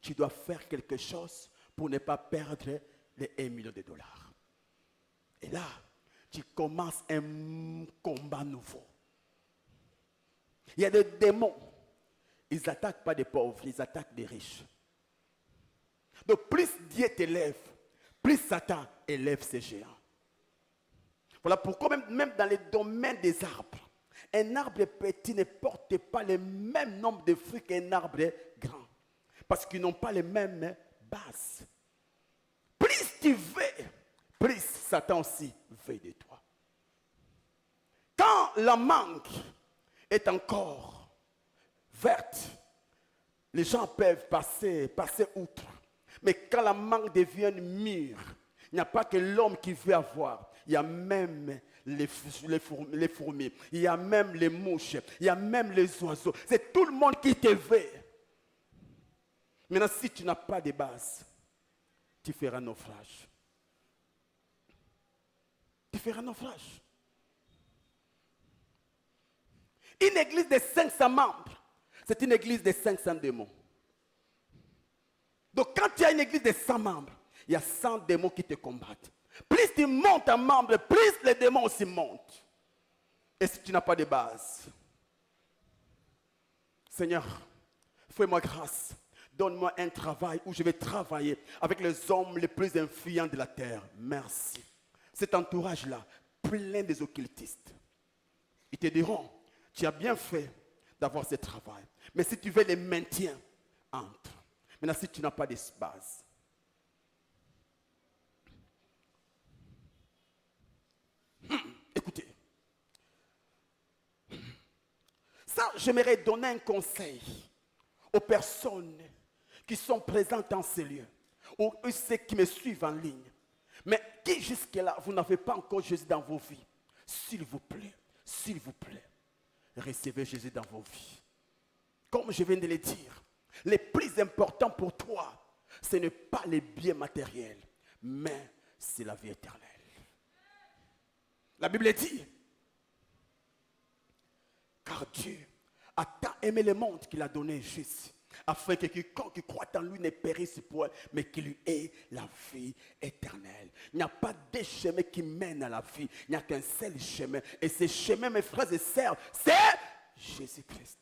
Tu dois faire quelque chose pour ne pas perdre les 1 million de dollars. Et là, tu commences un combat nouveau. Il y a des démons. Ils n'attaquent pas des pauvres, ils attaquent des riches. Donc plus Dieu t'élève, plus Satan élève ses géants. Voilà pourquoi même dans les domaines des arbres, un arbre petit ne porte pas le même nombre de fruits qu'un arbre grand. Parce qu'ils n'ont pas les mêmes bases. Plus tu veux, plus Satan aussi veille de toi. Quand la mangue est encore verte, les gens peuvent passer outre. Mais quand la mangue devient mûre, il n'y a pas que l'homme qui veut avoir. Il y a même les fourmis, il y a même les mouches, il y a même les oiseaux. C'est tout le monde qui te veut. Maintenant, si tu n'as pas de base, tu feras naufrage. Tu feras naufrage. Une église de 500 membres, c'est une église de 500 démons. Donc quand tu as une église de 100 membres, il y a 100 démons qui te combattent. Plus tu montes en membre, plus les démons aussi montent. Et si tu n'as pas de base, Seigneur, fais-moi grâce. Donne-moi un travail où je vais travailler avec les hommes les plus influents de la terre. Merci. Cet entourage-là, plein des occultistes, ils te diront, tu as bien fait d'avoir ce travail. Mais si tu veux les maintiens, entre. Maintenant, si tu n'as pas de base, écoutez, ça, j'aimerais donner un conseil aux personnes qui sont présentes dans ces lieux, ou ceux qui me suivent en ligne, mais qui jusque-là, vous n'avez pas encore Jésus dans vos vies. S'il vous plaît, recevez Jésus dans vos vies. Comme je viens de le dire, le plus important pour toi, ce n'est pas les biens matériels, mais c'est la vie éternelle. La Bible dit, car Dieu a tant aimé le monde qu'il a donné Jésus, afin que quiconque croit en lui ne périsse point, mais qu'il lui ait la vie éternelle. Il n'y a pas de chemin qui mène à la vie, il n'y a qu'un seul chemin. Et ce chemin, mes frères et sœurs, c'est Jésus-Christ.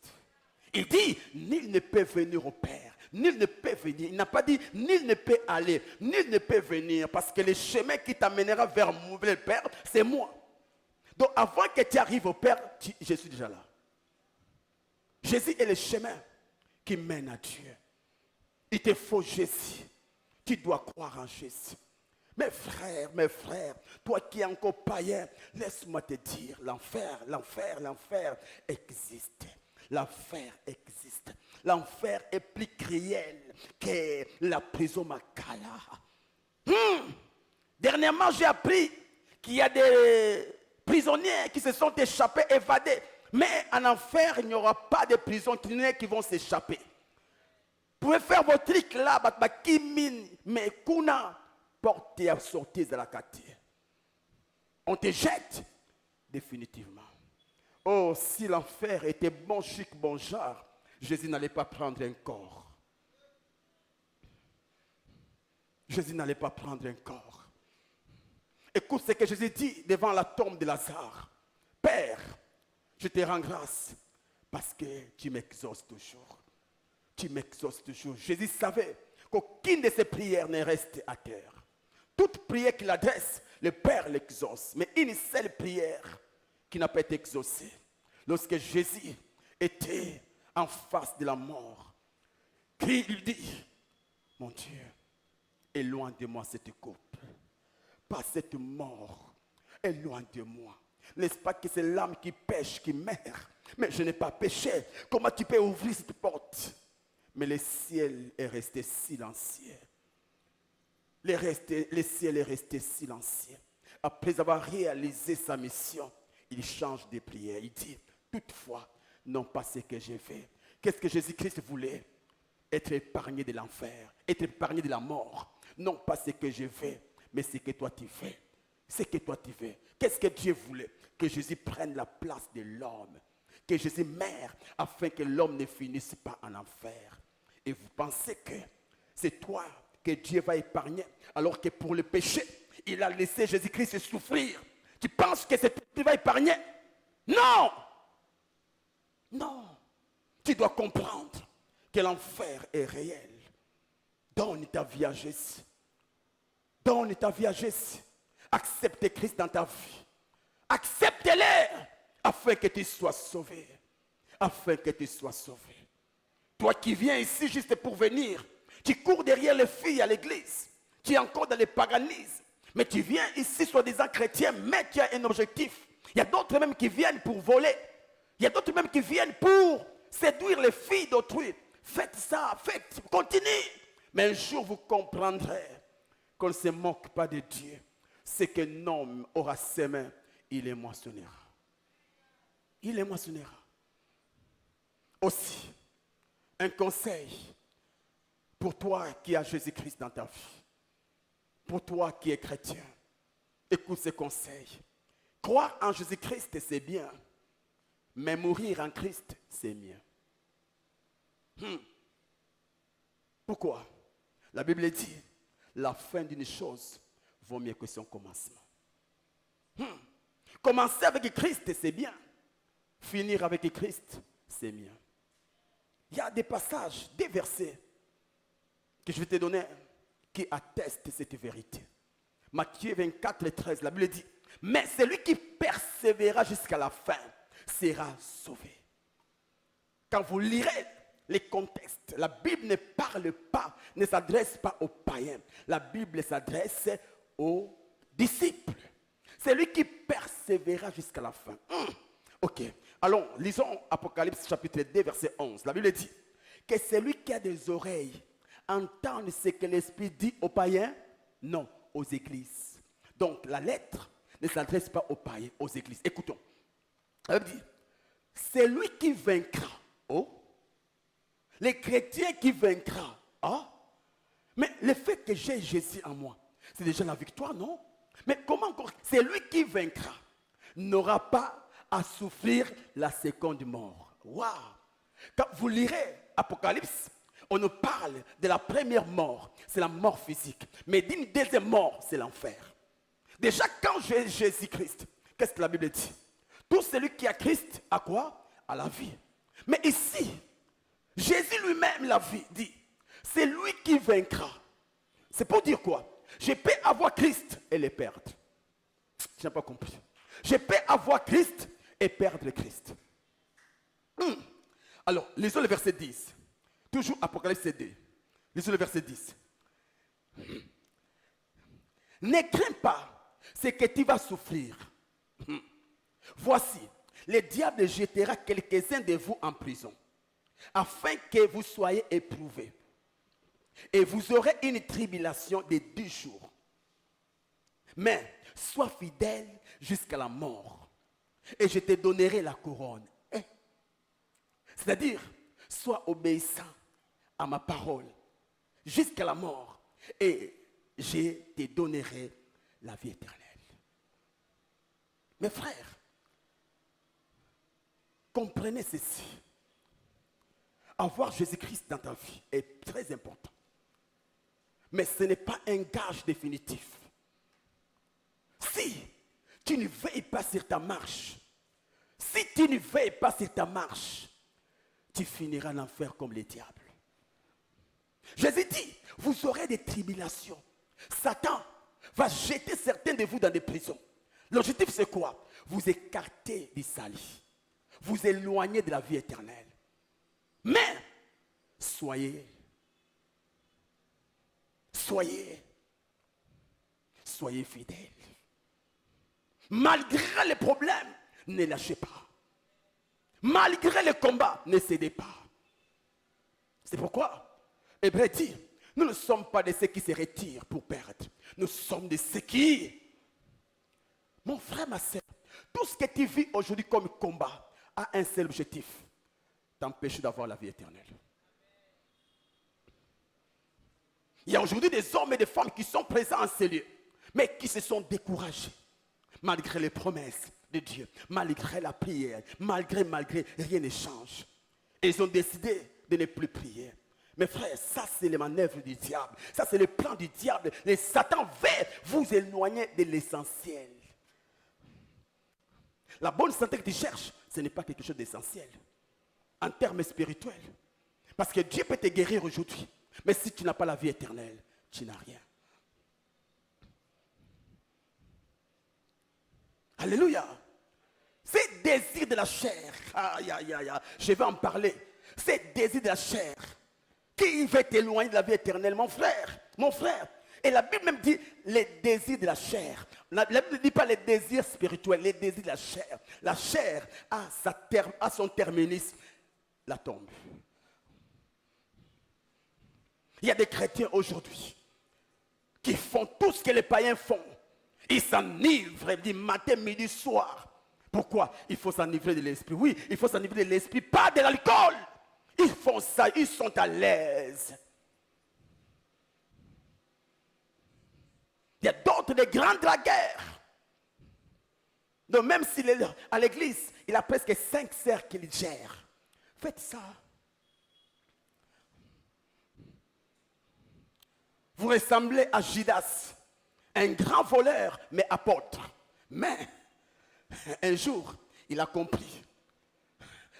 Il dit, nul ne peut venir au Père, nul ne peut venir. Il n'a pas dit, nul ne peut aller, nul ne peut venir, parce que le chemin qui t'amènera vers le Père, c'est moi. Donc avant que tu arrives au Père, je suis déjà là. Jésus est le chemin qui mène à Dieu. Il te faut Jésus. Tu dois croire en Jésus. Mes frères, toi qui es encore païen, laisse-moi te dire, l'enfer existe. L'enfer existe. L'enfer est plus cruel que la prison Makala. Dernièrement, j'ai appris qu'il y a des prisonniers qui se sont échappés, évadés. Mais en enfer, il n'y aura pas de prisonniers qui vont s'échapper. Vous pouvez faire vos trucs là, mais kuna porte à sortir de la quartier. On te jette définitivement. Oh, si l'enfer était bon chic, bon genre, Jésus n'allait pas prendre un corps. Jésus n'allait pas prendre un corps. Écoute ce que Jésus dit devant la tombe de Lazare. Père, je te rends grâce parce que tu m'exauces toujours. Tu m'exauces toujours. Jésus savait qu'aucune de ses prières ne reste à terre. Toute prière qu'il adresse, le Père l'exauce. Mais une seule prière qui n'a pas été exaucée. Lorsque Jésus était en face de la mort, il dit, mon Dieu, éloigne de moi cette coupe. Pas cette mort. Éloigne de moi. N'est-ce pas que c'est l'âme qui pêche, qui meurt? Mais je n'ai pas péché. Comment tu peux ouvrir cette porte? Mais le ciel est resté silencieux. Le ciel est resté silencieux. Après avoir réalisé sa mission, il change de prière. Il dit, toutefois, non pas ce que j'ai fait. Qu'est-ce que Jésus-Christ voulait? Être épargné de l'enfer, être épargné de la mort. Non pas ce que je fais, mais ce que toi tu fais. Ce que toi tu fais. Qu'est-ce que Dieu voulait? Que Jésus prenne la place de l'homme. Que Jésus meure afin que l'homme ne finisse pas en enfer. Et vous pensez que c'est toi que Dieu va épargner, alors que pour le péché, il a laissé Jésus-Christ souffrir. Tu penses que c'est toi qui va épargner? Non! Non! Tu dois comprendre que l'enfer est réel. Donne ta vie à Jésus. Donne ta vie à Jésus. Accepte Christ dans ta vie. Accepte-le afin que tu sois sauvé. Afin que tu sois sauvé. Toi qui viens ici juste pour venir, tu cours derrière les filles à l'église. Tu es encore dans le paganisme. Mais tu viens ici, soi-disant chrétien, mais tu as un objectif. Il y a d'autres même qui viennent pour voler. Il y a d'autres même qui viennent pour séduire les filles d'autrui. Faites ça, faites, continuez. Mais un jour, vous comprendrez qu'on ne se moque pas de Dieu. C'est qu'un homme aura ses mains, il les moissonnera. Il les moissonnera. Aussi, un conseil pour toi qui as Jésus-Christ dans ta vie. Pour toi qui es chrétien, écoute ces conseils. Croire en Jésus-Christ, c'est bien. Mais mourir en Christ, c'est mieux. Pourquoi? La Bible dit, la fin d'une chose vaut mieux que son commencement. Commencer avec Christ, c'est bien. Finir avec Christ, c'est mieux. Il y a des passages, des versets que je vais te donner qui attestent cette vérité. Matthieu 24, 13, la Bible dit, mais celui qui persévérera jusqu'à la fin sera sauvé. Quand vous lirez les contextes, la Bible ne parle pas, ne s'adresse pas aux païens. La Bible s'adresse aux disciples. Celui qui persévérera jusqu'à la fin. Ok, allons, lisons Apocalypse chapitre 2, verset 11. La Bible dit que celui qui a des oreilles entende ce que l'Esprit dit aux païens, non, aux églises. Donc la lettre ne s'adresse pas aux païens, aux églises. Écoutons. Elle dit, c'est lui qui vaincra. Oh, les chrétiens qui vaincra. Ah, mais le fait que j'ai Jésus en moi, c'est déjà la victoire, non? Mais comment encore? C'est lui qui vaincra. N'aura pas à souffrir la seconde mort. Waouh! Quand vous lirez Apocalypse, on nous parle de la première mort, c'est la mort physique. Mais d'une deuxième mort, c'est l'enfer. Déjà, quand j'ai Jésus-Christ, qu'est-ce que la Bible dit? Tout celui qui a Christ, a quoi? À la vie. Mais ici, Jésus lui-même, la vie, dit, c'est lui qui vaincra. C'est pour dire quoi? Je peux avoir Christ et le perdre. Je n'ai pas compris. Je peux avoir Christ et perdre Christ. Alors, lisons le verset 10. Toujours Apocalypse 2. Lisons le verset 10. Ne crains pas ce que tu vas souffrir. Voici, le diable jettera quelques-uns de vous en prison, afin que vous soyez éprouvés. Et vous aurez une tribulation de 10 jours. Mais sois fidèle jusqu'à la mort, et je te donnerai la couronne. C'est-à-dire, sois obéissant à ma parole jusqu'à la mort, et je te donnerai la vie éternelle. Mes frères, comprenez ceci. Avoir Jésus-Christ dans ta vie est très important. Mais ce n'est pas un gage définitif. Si tu ne veilles pas sur ta marche, si tu ne veilles pas sur ta marche, tu finiras en enfer comme les diables. Jésus dit, vous aurez des tribulations. Satan va jeter certains de vous dans des prisons. L'objectif c'est quoi? Vous écarter du salut. Vous éloigner de la vie éternelle. Mais, soyez fidèles. Malgré les problèmes, ne lâchez pas. Malgré le combat, ne cédez pas. C'est pourquoi Hébreu dit, nous ne sommes pas de ceux qui se retirent pour perdre. Nous sommes de ceux qui... Mon frère, ma soeur, tout ce que tu vis aujourd'hui comme combat a un seul objectif, t'empêcher d'avoir la vie éternelle. Il y a aujourd'hui des hommes et des femmes qui sont présents en ces lieux, mais qui se sont découragés, malgré les promesses de Dieu, malgré la prière, malgré, rien ne change. Et ils ont décidé de ne plus prier. Mes frères, ça c'est les manœuvres du diable, ça c'est le plan du diable. Les Satan veut vous éloigner de l'essentiel. La bonne santé que tu cherches, ce n'est pas quelque chose d'essentiel en termes spirituels. Parce que Dieu peut te guérir aujourd'hui. Mais si tu n'as pas la vie éternelle, tu n'as rien. Alléluia. C'est désir de la chair. Je vais en parler. C'est désir de la chair qui veut t'éloigner de la vie éternelle. Mon frère, Et la Bible même dit les désirs de la chair. La Bible ne dit pas les désirs spirituels, les désirs de la chair. La chair a son terminus, la tombe. Il y a des chrétiens aujourd'hui qui font tout ce que les païens font. Ils s'enivrent du matin, midi, soir. Pourquoi? Il faut s'enivrer de l'esprit. Oui, il faut s'enivrer de l'esprit, pas de l'alcool. Ils font ça, ils sont à l'aise. Il y a d'autres, des grands dragueurs. Donc même s'il est à l'église, il a presque 5 sœurs qu'il gère. Faites ça. Vous ressemblez à Judas, un grand voleur, mais apôtre. Mais un jour, il a compris.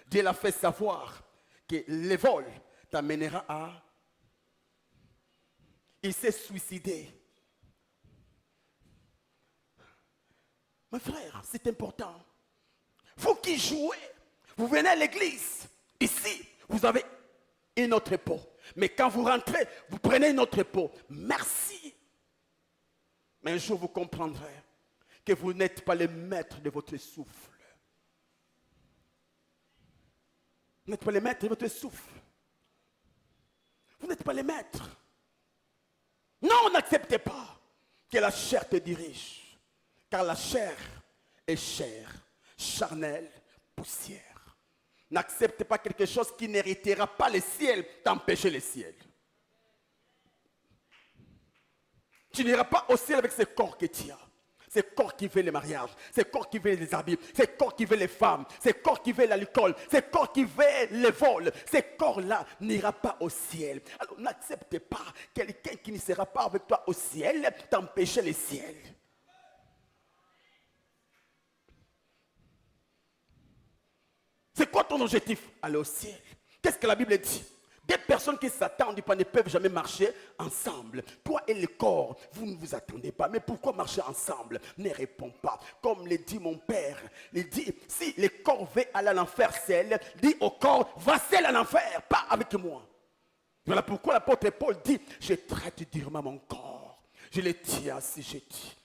Dieu l'a fait savoir que le vol t'amènera à... Il s'est suicidé. Mes frères, c'est important. Vous qui jouez, vous venez à l'église. Ici, vous avez une autre peau. Mais quand vous rentrez, vous prenez une autre peau. Merci. Mais un jour, vous comprendrez que vous n'êtes pas le maître de votre souffle. Vous n'êtes pas le maître de votre souffle. Vous n'êtes pas le maître. Non, n'acceptez pas que la chair te dirige. Car la chair est chair, charnelle, poussière. N'accepte pas quelque chose qui n'héritera pas le ciel, t'empêcher le ciel. Tu n'iras pas au ciel avec ce corps que tu as. Ce corps qui veut le mariage, ce corps qui veut les habits, ce corps qui veut les femmes, ce corps qui veut l'alcool, ce corps qui veut les vols. Ce corps-là n'ira pas au ciel. Alors n'accepte pas quelqu'un qui ne sera pas avec toi au ciel, t'empêcher le ciel. C'est quoi ton objectif? Aller au ciel. Qu'est-ce que la Bible dit? Des personnes qui s'attendent pas ne peuvent jamais marcher ensemble. Toi et le corps, vous ne vous attendez pas. Mais pourquoi marcher ensemble? Ne réponds pas. Comme le dit mon père, il dit, si le corps veut aller à l'enfer seul, dis au corps, va seul à l'enfer, pas avec moi. Voilà pourquoi l'apôtre Paul dit, je traite durement mon corps. Je le tiens si je dis.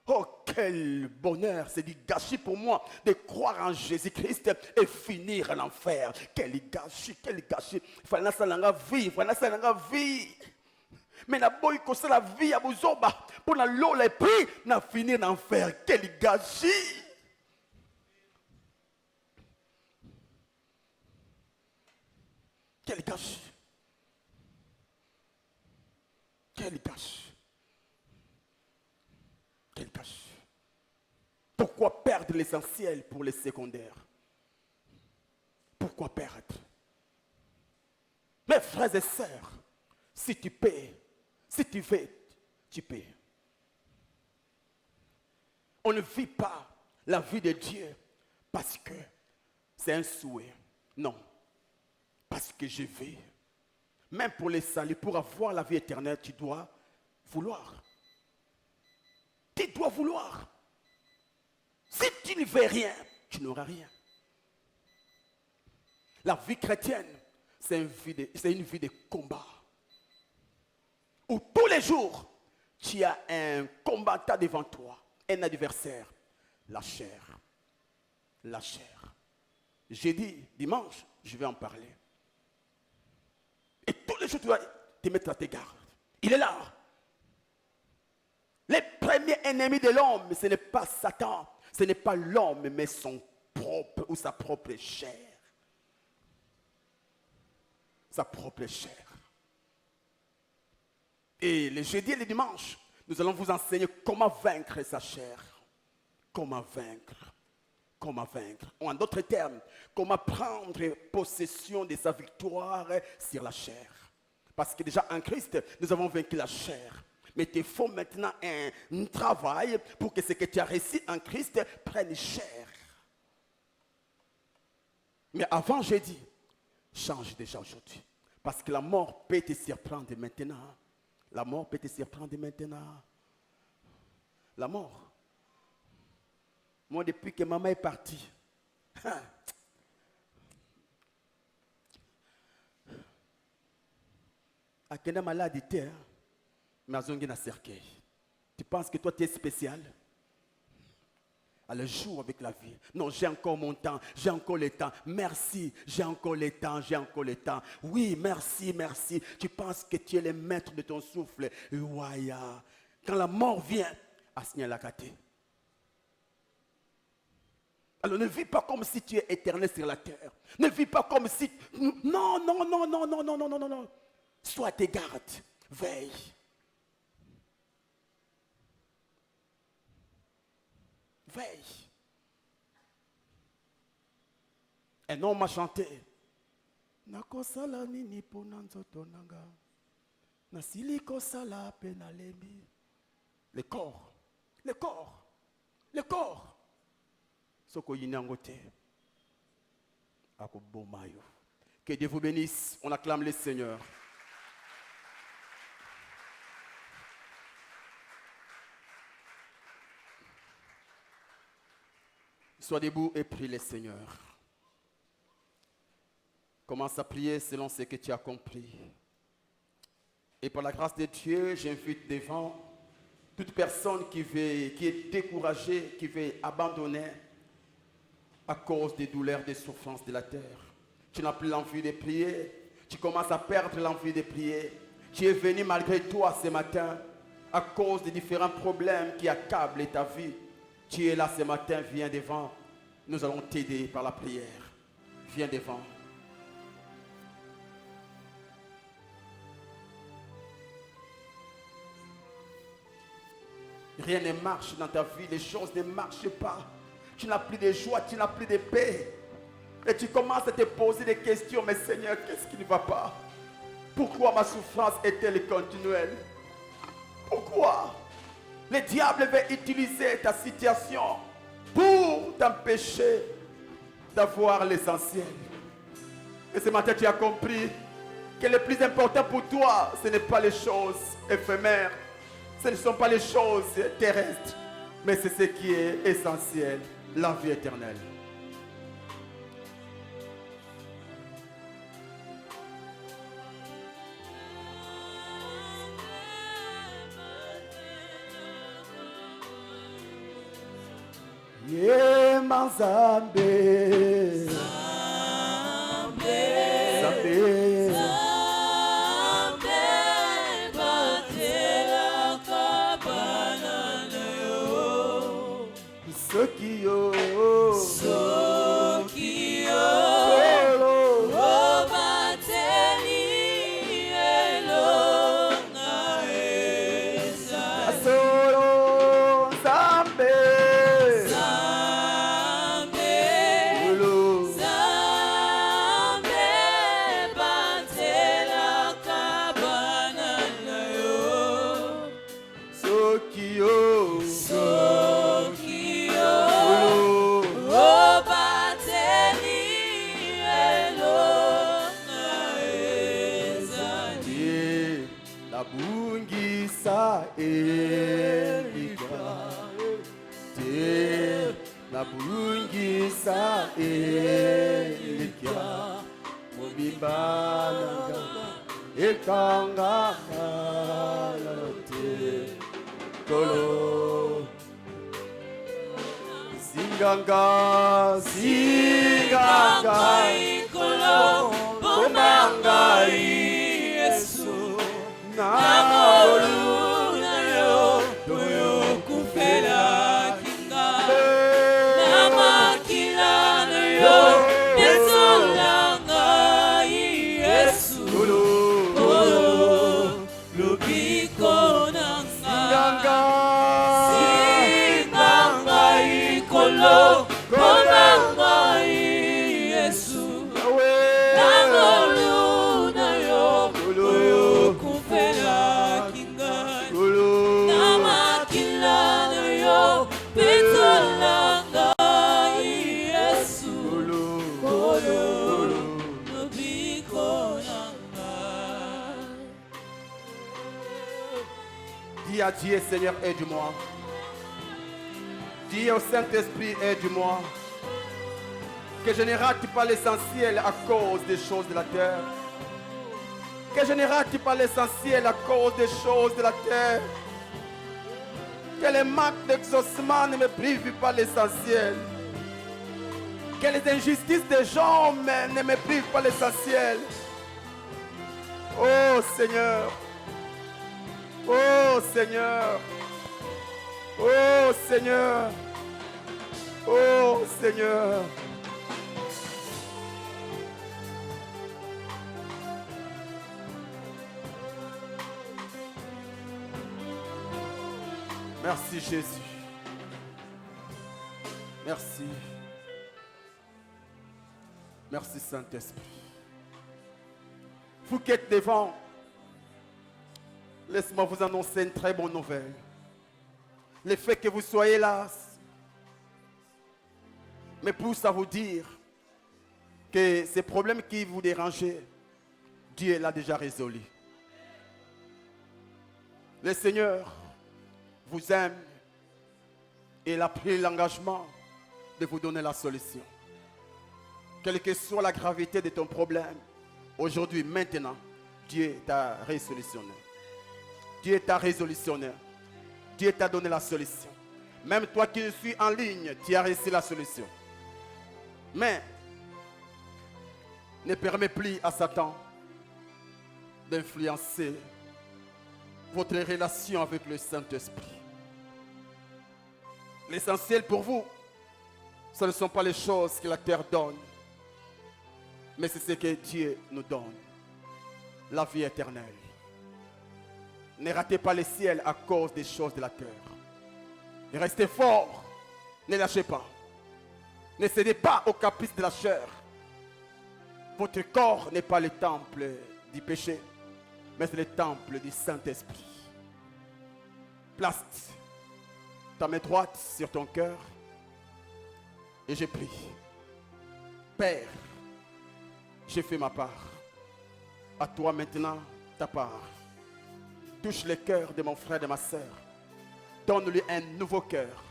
Oh, quel bonheur, c'est du gâchis pour moi de croire en Jésus-Christ et finir en enfer. Quel gâchis, quel gâchis. Il fallait que ça vie, il fallait que ça vie. Mais na boy ko ça la vie à Bouzoba pour na l'eau les prix, na finir en enfer. Quel gâchis. Quel gâchis. Quel gâchis. Quel gâchis. Pourquoi perdre l'essentiel pour les secondaires? Pourquoi perdre? Mes frères et sœurs, si tu paies, si tu veux, tu paies. On ne vit pas la vie de Dieu parce que c'est un souhait. Non. Parce que je veux. Même pour les saluts, pour avoir la vie éternelle, tu dois vouloir. Tu dois vouloir. Si tu ne veux rien, tu n'auras rien. La vie chrétienne, c'est une vie de combat. Où tous les jours, tu as un combattant devant toi, un adversaire, la chair. La chair. Jeudi, dimanche, je vais en parler. Et tous les jours, tu dois te mettre à tes gardes. Il est là. Les premiers ennemis de l'homme, ce n'est pas Satan, ce n'est pas l'homme, mais son propre ou sa propre chair. Sa propre chair. Et le jeudi et le dimanche, nous allons vous enseigner comment vaincre sa chair. Comment vaincre. Comment vaincre. Ou en d'autres termes, comment prendre possession de sa victoire sur la chair. Parce que déjà en Christ, nous avons vaincu la chair. Mais il faut maintenant un travail pour que ce que tu as reçu en Christ prenne chair. Mais avant jeudi, change déjà aujourd'hui. Parce que la mort peut te surprendre maintenant. La mort peut te surprendre maintenant. La mort. Moi, depuis que maman est partie, à quelle maladie était, Mais azongi na cercueil. Tu penses que toi tu es spécial? Alors joue avec la vie. Non, j'ai encore mon temps, j'ai encore le temps. Merci, j'ai encore le temps, j'ai encore le temps. Oui, merci, merci. Tu penses que tu es le maître de ton souffle. Ouaya. Quand la mort vient, assigner la kate. Alors ne vis pas comme si tu es éternel sur la terre. Ne vis pas comme si... Non, non, non, non, non, non, non, non, non. Sois à tes gardes. Veille. Veille. Un homme m'a chanté. Nakosala nini pona nzoto nanga. Nasili kosala penalemi. Le corps. Le corps. Le corps. Soko yinangote. Akobomayo. Que Dieu vous bénisse. On acclame le Seigneur. Sois debout et prie le Seigneur. Commence à prier selon ce que tu as compris. Et par la grâce de Dieu, j'invite devant toute personne qui est découragée, qui veut abandonner à cause des douleurs, des souffrances de la terre. Tu n'as plus l'envie de prier. Tu commences à perdre l'envie de prier. Tu es venu malgré toi ce matin à cause des différents problèmes qui accablent ta vie. Tu es là ce matin, viens devant. Nous allons t'aider par la prière. Viens devant. Rien ne marche dans ta vie, les choses ne marchent pas. Tu n'as plus de joie, tu n'as plus de paix. Et tu commences à te poser des questions, mais Seigneur, qu'est-ce qui ne va pas? Pourquoi ma souffrance est-elle continuelle? Pourquoi? Le diable veut utiliser ta situation pour t'empêcher d'avoir l'essentiel. Et ce matin, tu as compris que le plus important pour toi, ce n'est pas les choses éphémères, ce ne sont pas les choses terrestres, mais c'est ce qui est essentiel, la vie éternelle. Ye Manzambe, Zambe, Sokio, Bungisa elikia mubimbalanga ekanga malate kolo singanga kolo bomanga Yesu namolu nayo toyo kufela Dis à Dieu, Seigneur, aide-moi. Dis au Saint-Esprit, aide-moi. Que je ne rate pas l'essentiel à cause des choses de la terre. Que je ne rate pas l'essentiel à cause des choses de la terre. Que les manques d'exaucement ne me privent pas l'essentiel. Que les injustices des gens ne me privent pas l'essentiel. Oh Seigneur. Oh Seigneur. Oh Seigneur. Oh Seigneur. Merci Jésus. Merci. Merci Saint-Esprit. Vous qui êtes devant, laissez-moi vous annoncer une très bonne nouvelle. Le fait que vous soyez là me pousse à vous dire que ces problèmes qui vous dérangeaient, Dieu l'a déjà résolu. Le Seigneur vous aime et il a pris l'engagement de vous donner la solution. Quelle que soit la gravité de ton problème, aujourd'hui, maintenant, Dieu t'a résolutionné. Dieu t'a résolutionné. Dieu t'a donné la solution. Même toi qui suis en ligne, tu as reçu la solution. Mais ne permets plus à Satan d'influencer votre relation avec le Saint-Esprit. L'essentiel pour vous, ce ne sont pas les choses que la terre donne, mais c'est ce que Dieu nous donne, la vie éternelle. Ne ratez pas le ciel à cause des choses de la terre. Restez fort, ne lâchez pas. Ne cédez pas aux caprices de la chair. Votre corps n'est pas le temple du péché, mais c'est le temple du Saint-Esprit. Place ta main droite sur ton cœur et je prie. Père, j'ai fait ma part. À toi maintenant ta part. Touche le cœur de mon frère et de ma sœur. Donne-lui un nouveau cœur.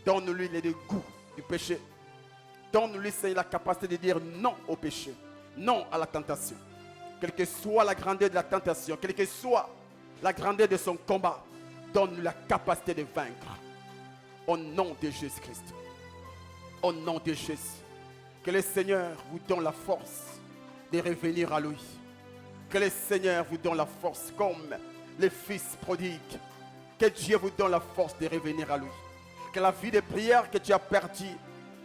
Donne-lui le dégoût du péché. Donne-lui la capacité de dire non au péché, non à la tentation. Quelle que soit la grandeur de la tentation, quelle que soit la grandeur de son combat, donne-lui la capacité de vaincre. Au nom de Jésus-Christ. Au nom de Jésus. Que le Seigneur vous donne la force de revenir à lui. Que le Seigneur vous donne la force comme le Fils prodigue. Que Dieu vous donne la force de revenir à lui. Que la vie de prière que tu as perdue,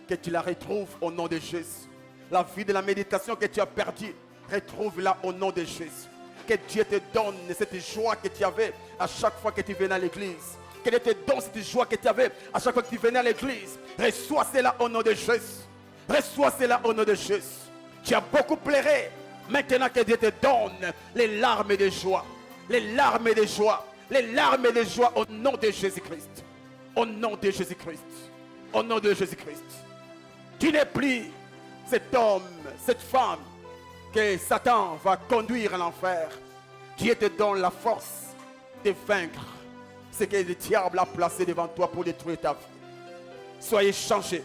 que tu la retrouves au nom de Jésus. La vie de la méditation que tu as perdue, retrouve-la au nom de Jésus. Que Dieu te donne cette joie que tu avais à chaque fois que tu venais à l'église. Que Dieu te donne cette joie que tu avais à chaque fois que tu venais à l'église. Reçois cela au nom de Jésus. Reçois cela au nom de Jésus. Tu as beaucoup pleuré. Maintenant que Dieu te donne les larmes de joie. Les larmes de joie. Les larmes de joie au nom de Jésus-Christ. Au nom de Jésus-Christ. Au nom de Jésus-Christ. Tu n'es plus cet homme, cette femme que Satan va conduire à l'enfer. Dieu te donne la force de vaincre ce que le diable a placé devant toi pour détruire ta vie. Soyez changés.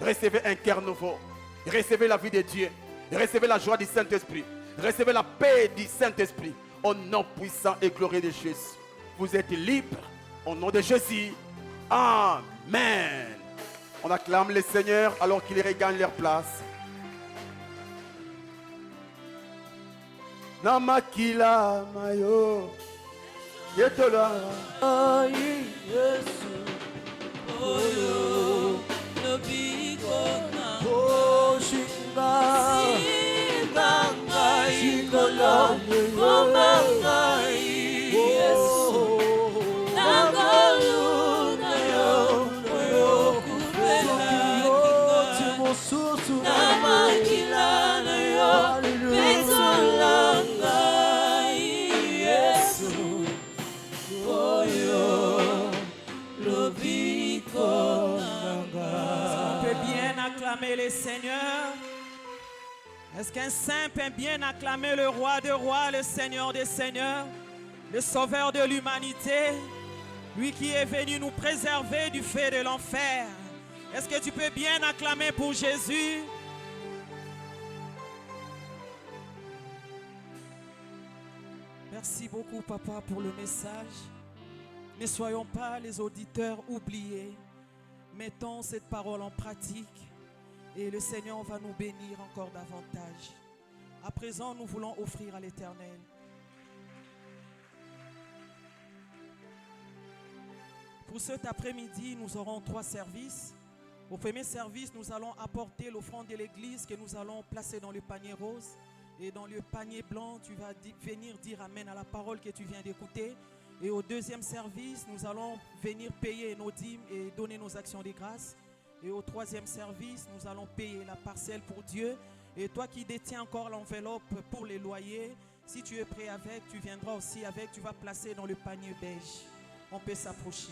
Recevez un cœur nouveau. Recevez la vie de Dieu. Recevez la joie du Saint-Esprit. Recevez la paix du Saint-Esprit. Au nom puissant et glorieux de Jésus. Vous êtes libres. Au nom de Jésus. Amen. On acclame le Seigneur alors qu'ils regagnent leur place. Namakila mayo yetola Ai Yesu oyo nobikona Oshinga Singanga ikola Ngomanga Yesu Nagoluna yo Oyo kupela Timosusu Namakila na yo Betolanga Yesu Oyo Lobiko Nanga. On peut bien acclamer le Seigneur. Est-ce qu'un saint peut bien acclamer le roi des rois, le Seigneur des seigneurs, le sauveur de l'humanité, lui qui est venu nous préserver du feu de l'enfer? Est-ce que tu peux bien acclamer pour Jésus? Merci beaucoup, Papa, pour le message. Ne soyons pas les auditeurs oubliés. Mettons cette parole en pratique et le Seigneur va nous bénir encore davantage. À présent, nous voulons offrir à l'Éternel. Pour cet après-midi, nous aurons 3 services. Au premier service, nous allons apporter l'offrande de l'église que nous allons placer dans le panier rose. Et dans le panier blanc, tu vas venir dire amen à la parole que tu viens d'écouter. Et au deuxième service, nous allons venir payer nos dîmes et donner nos actions de grâce. Et au troisième service, nous allons payer la parcelle pour Dieu. Et toi qui détiens encore l'enveloppe pour les loyers, si tu es prêt avec, tu viendras aussi avec, tu vas placer dans le panier beige. On peut s'approcher.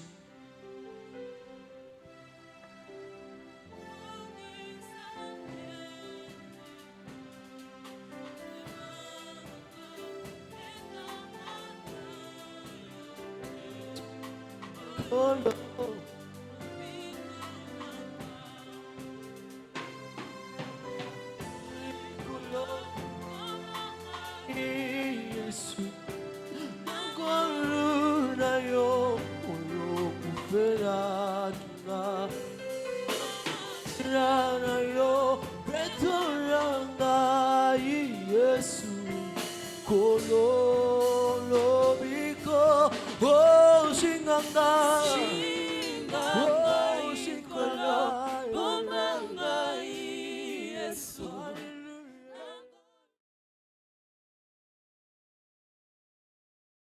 Oh, no. Yesu, koruna yo, oyo kufera kina, rana yo, pretoranga Yesu, kololo biko, oh shinganga.